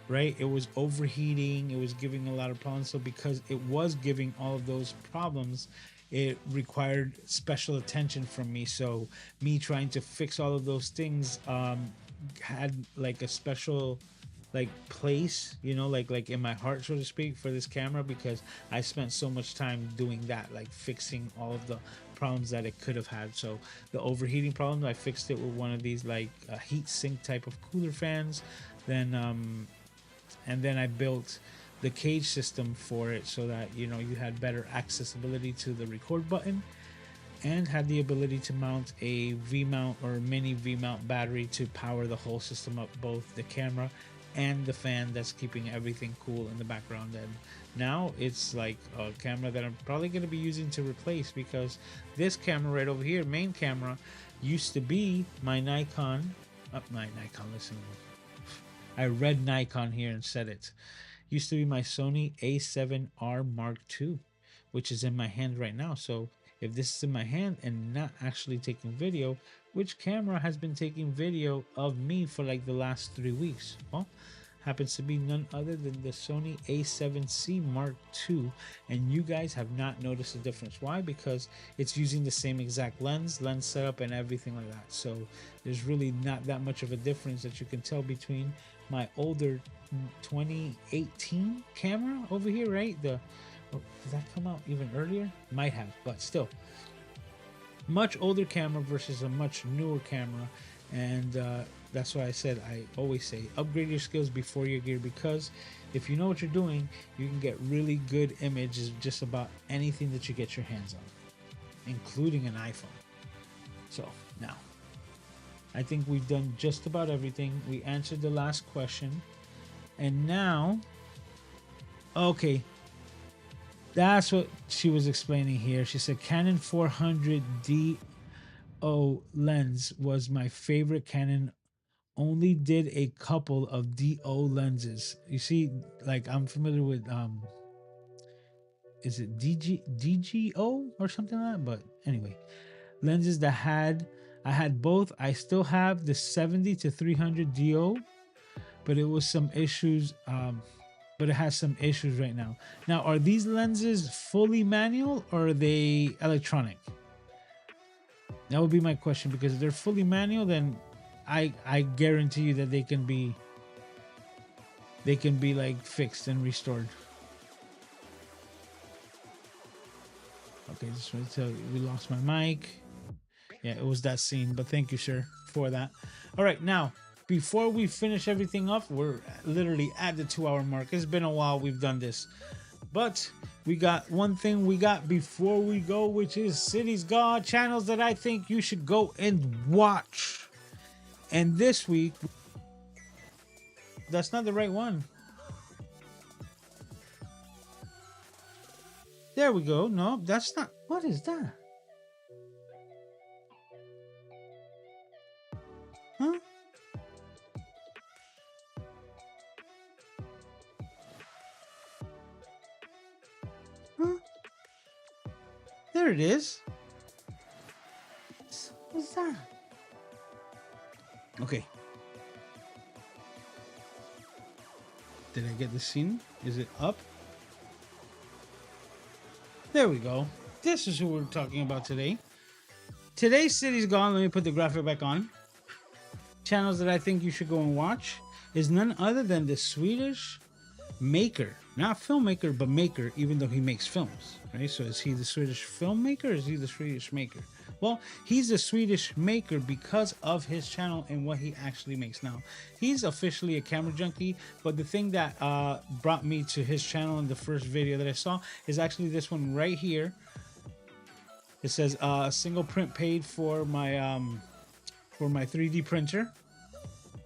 right? It was overheating, it was giving a lot of problems. So because it was giving all of those problems, it required special attention from me. So me trying to fix all of those things had like a special like place, you know, like in my heart, so to speak, for this camera, because I spent so much time doing that, like fixing all of the problems that it could have had. So the overheating problem, I fixed it with one of these like heat sink type of cooler fans. Then and then I built the cage system for it so that, you know, you had better accessibility to the record button, and had the ability to mount a V mount or mini V mount battery to power the whole system up, both the camera and the fan that's keeping everything cool in the background. And now it's like a camera that I'm probably going to be using to replace, because this camera right over here, main camera, used to be my Nikon. My Nikon, listen, I read Nikon here and said it. Used to be my Sony A7R Mark II, which is in my hand right now. So if this is in my hand and not actually taking video, which camera has been taking video of me for like the last 3 weeks? Well, happens to be none other than the Sony A7C Mark II, and you guys have not noticed the difference. Why? Because it's using the same exact lens setup and everything like that. So there's really not that much of a difference that you can tell between my older 2018 camera over here, right? Did that come out even earlier? Might have, but still, much older camera versus a much newer camera. And that's why I said, I always say, upgrade your skills before your gear, because if you know what you're doing, you can get really good images just about anything that you get your hands on, including an iPhone. So now, I think we've done just about everything. We answered the last question. And now, okay, that's what she was explaining here. She said Canon 400D lens was my favorite Canon. Only did a couple of DO lenses. You see, like I'm familiar with is it DGO or something like that? But anyway, lenses that I had both. I still have the 70 to 300 DO, but it was some issues. But it has some issues right now. Now, are these lenses fully manual or are they electronic? That would be my question, because if they're fully manual, then I guarantee you that they can be like fixed and restored. Okay, just want to tell you, we lost my mic. Yeah, it was that scene, but thank you, sir, for that. All right, now, before we finish everything up, we're literally at the 2 hour mark. It's been a while we've done this, but we got one thing we got before we go, which is Cities God channels that I think you should go and watch. And this week, that's not the right one. There we go. No, that's not. What is that? Huh? Huh? There it is. What's that? Okay. Did I get the scene? Is it up? There we go. This is who we're talking about today. Today's City's Gone. Let me put the graphic back on. Channels that I think you should go and watch is none other than the Swedish maker, not filmmaker, but maker, even though he makes films, right? So is he the Swedish filmmaker or is he the Swedish maker? Well, he's a Swedish maker because of his channel and what he actually makes. Now, he's officially a camera junkie, but the thing that brought me to his channel in the first video that I saw is actually this one right here. It says single print paid for my 3D printer,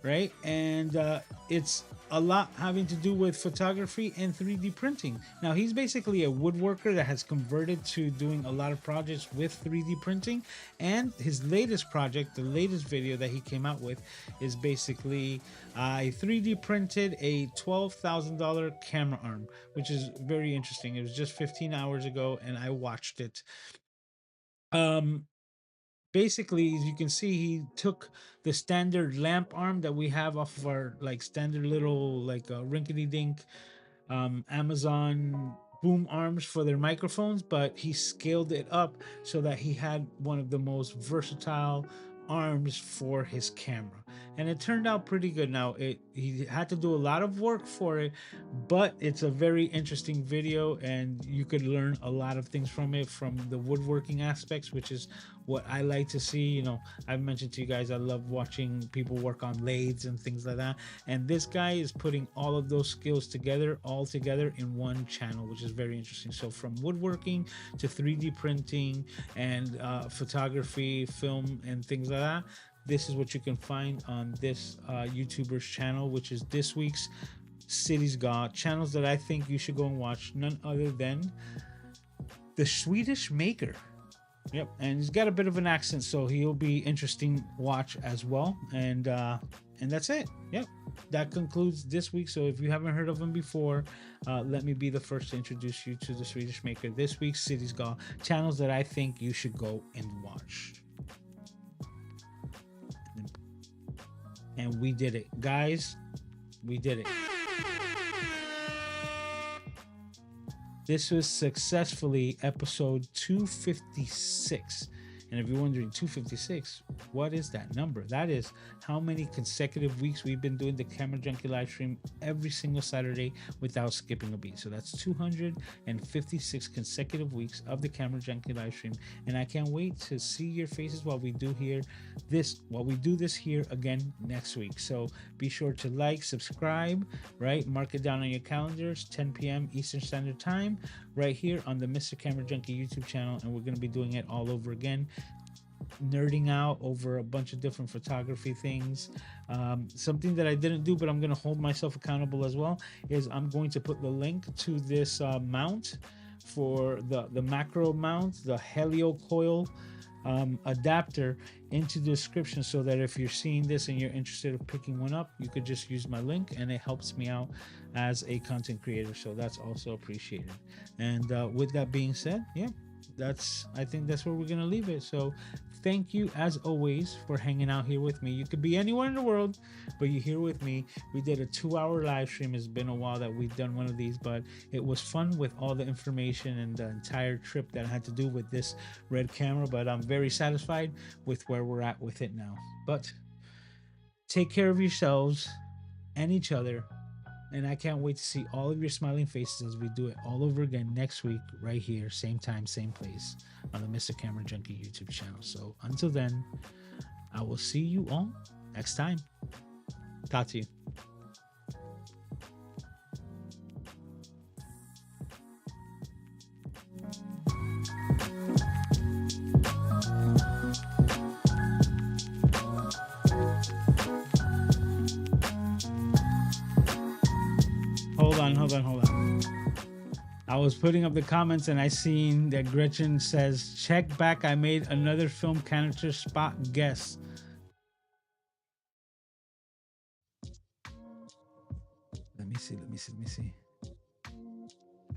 right? And it's a lot having to do with photography and 3D printing. Now, he's basically a woodworker that has converted to doing a lot of projects with 3D printing. And his latest project, the latest video that he came out with, is basically I 3D printed a $12,000 camera arm, which is very interesting. It was just 15 hours ago and I watched it. basically, as you can see, he took the standard lamp arm that we have off of our like standard little like rinkety dink Amazon boom arms for their microphones, but he scaled it up so that he had one of the most versatile arms for his camera, and it turned out pretty good. Now he had to do a lot of work for it, but it's a very interesting video, and you could learn a lot of things from it, from the woodworking aspects, which is what I like to see. You know, I've mentioned to you guys I love watching people work on lathes and things like that, and this guy is putting all of those skills together all together in one channel, which is very interesting. So from woodworking to 3D printing and photography, film, and things like that, this is what you can find on this YouTuber's channel, which is this week's Cities God. Channels that I think you should go and watch, none other than the Swedish Maker. Yep, and he's got a bit of an accent, so he'll be interesting watch as well. And that's it. Yep, that concludes this week. So if you haven't heard of him before, let me be the first to introduce you to the Swedish Maker. This week's Cities God, channels that I think you should go and watch. And we did it, guys. We did it. This was successfully episode 256. And if you're wondering, 256, what is that number? That is how many consecutive weeks we've been doing the Camera Junkie live stream every single Saturday without skipping a beat. So that's 256 consecutive weeks of the Camera Junkie live stream. And I can't wait to see your faces while we do this here again next week. So be sure to like, subscribe, right? Mark it down on your calendars, 10 p.m. Eastern Standard Time, right here on the Mr. Camera Junkie YouTube channel. And we're going to be doing it all over again, nerding out over a bunch of different photography things. Something that I didn't do, but I'm going to hold myself accountable as well, is I'm going to put the link to this mount for the macro mount, the helio coil adapter, into the description, so that if you're seeing this and you're interested in picking one up, you could just use my link, and it helps me out as a content creator. So that's also appreciated. And with that being said, yeah, I think that's where we're gonna leave it. So thank you as always for hanging out here with me. You could be anywhere in the world, but you're here with me. We did a 2-hour live stream. It's been a while that we've done one of these, but it was fun with all the information and the entire trip that had to do with this red camera. But I'm very satisfied with where we're at with it now. But take care of yourselves and each other, and I can't wait to see all of your smiling faces as we do it all over again next week, right here, same time, same place, on the Mr. Camera Junkie YouTube channel. So until then, I will see you all next time. Talk to you. Hold on. I was putting up the comments and I seen that Gretchen says, check back, I made another film canister spot guess. Let me see.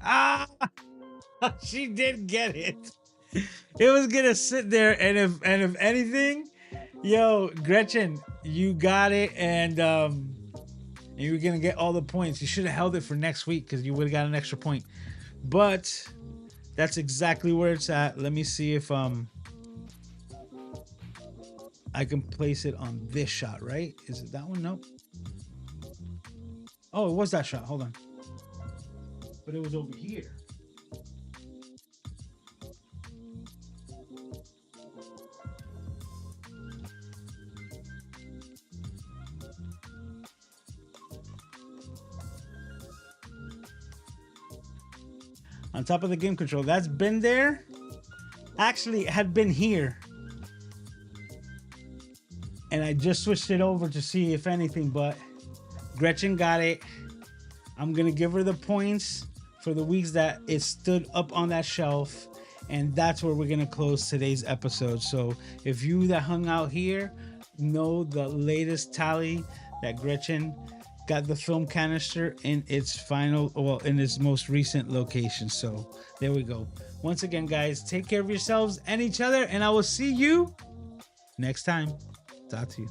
Ah, she did get it. It was gonna sit there, and if anything, yo, Gretchen, you got it, and you were gonna get all the points. You should have held it for next week, because you would have got an extra point. But that's exactly where it's at. Let me see if I can place it on this shot, right? Is it that one? Nope. Oh, it was that shot. Hold on. But it was over here. On top of the game control. That's been there. Actually, it had been here. And I just switched it over to see if anything, but Gretchen got it. I'm going to give her the points for the weeks that it stood up on that shelf. And that's where we're going to close today's episode. So if you that hung out here know the latest tally, that Gretchen got the film canister in its in its most recent location. So there we go. Once again, guys, take care of yourselves and each other, and I will see you Next time. Talk to you.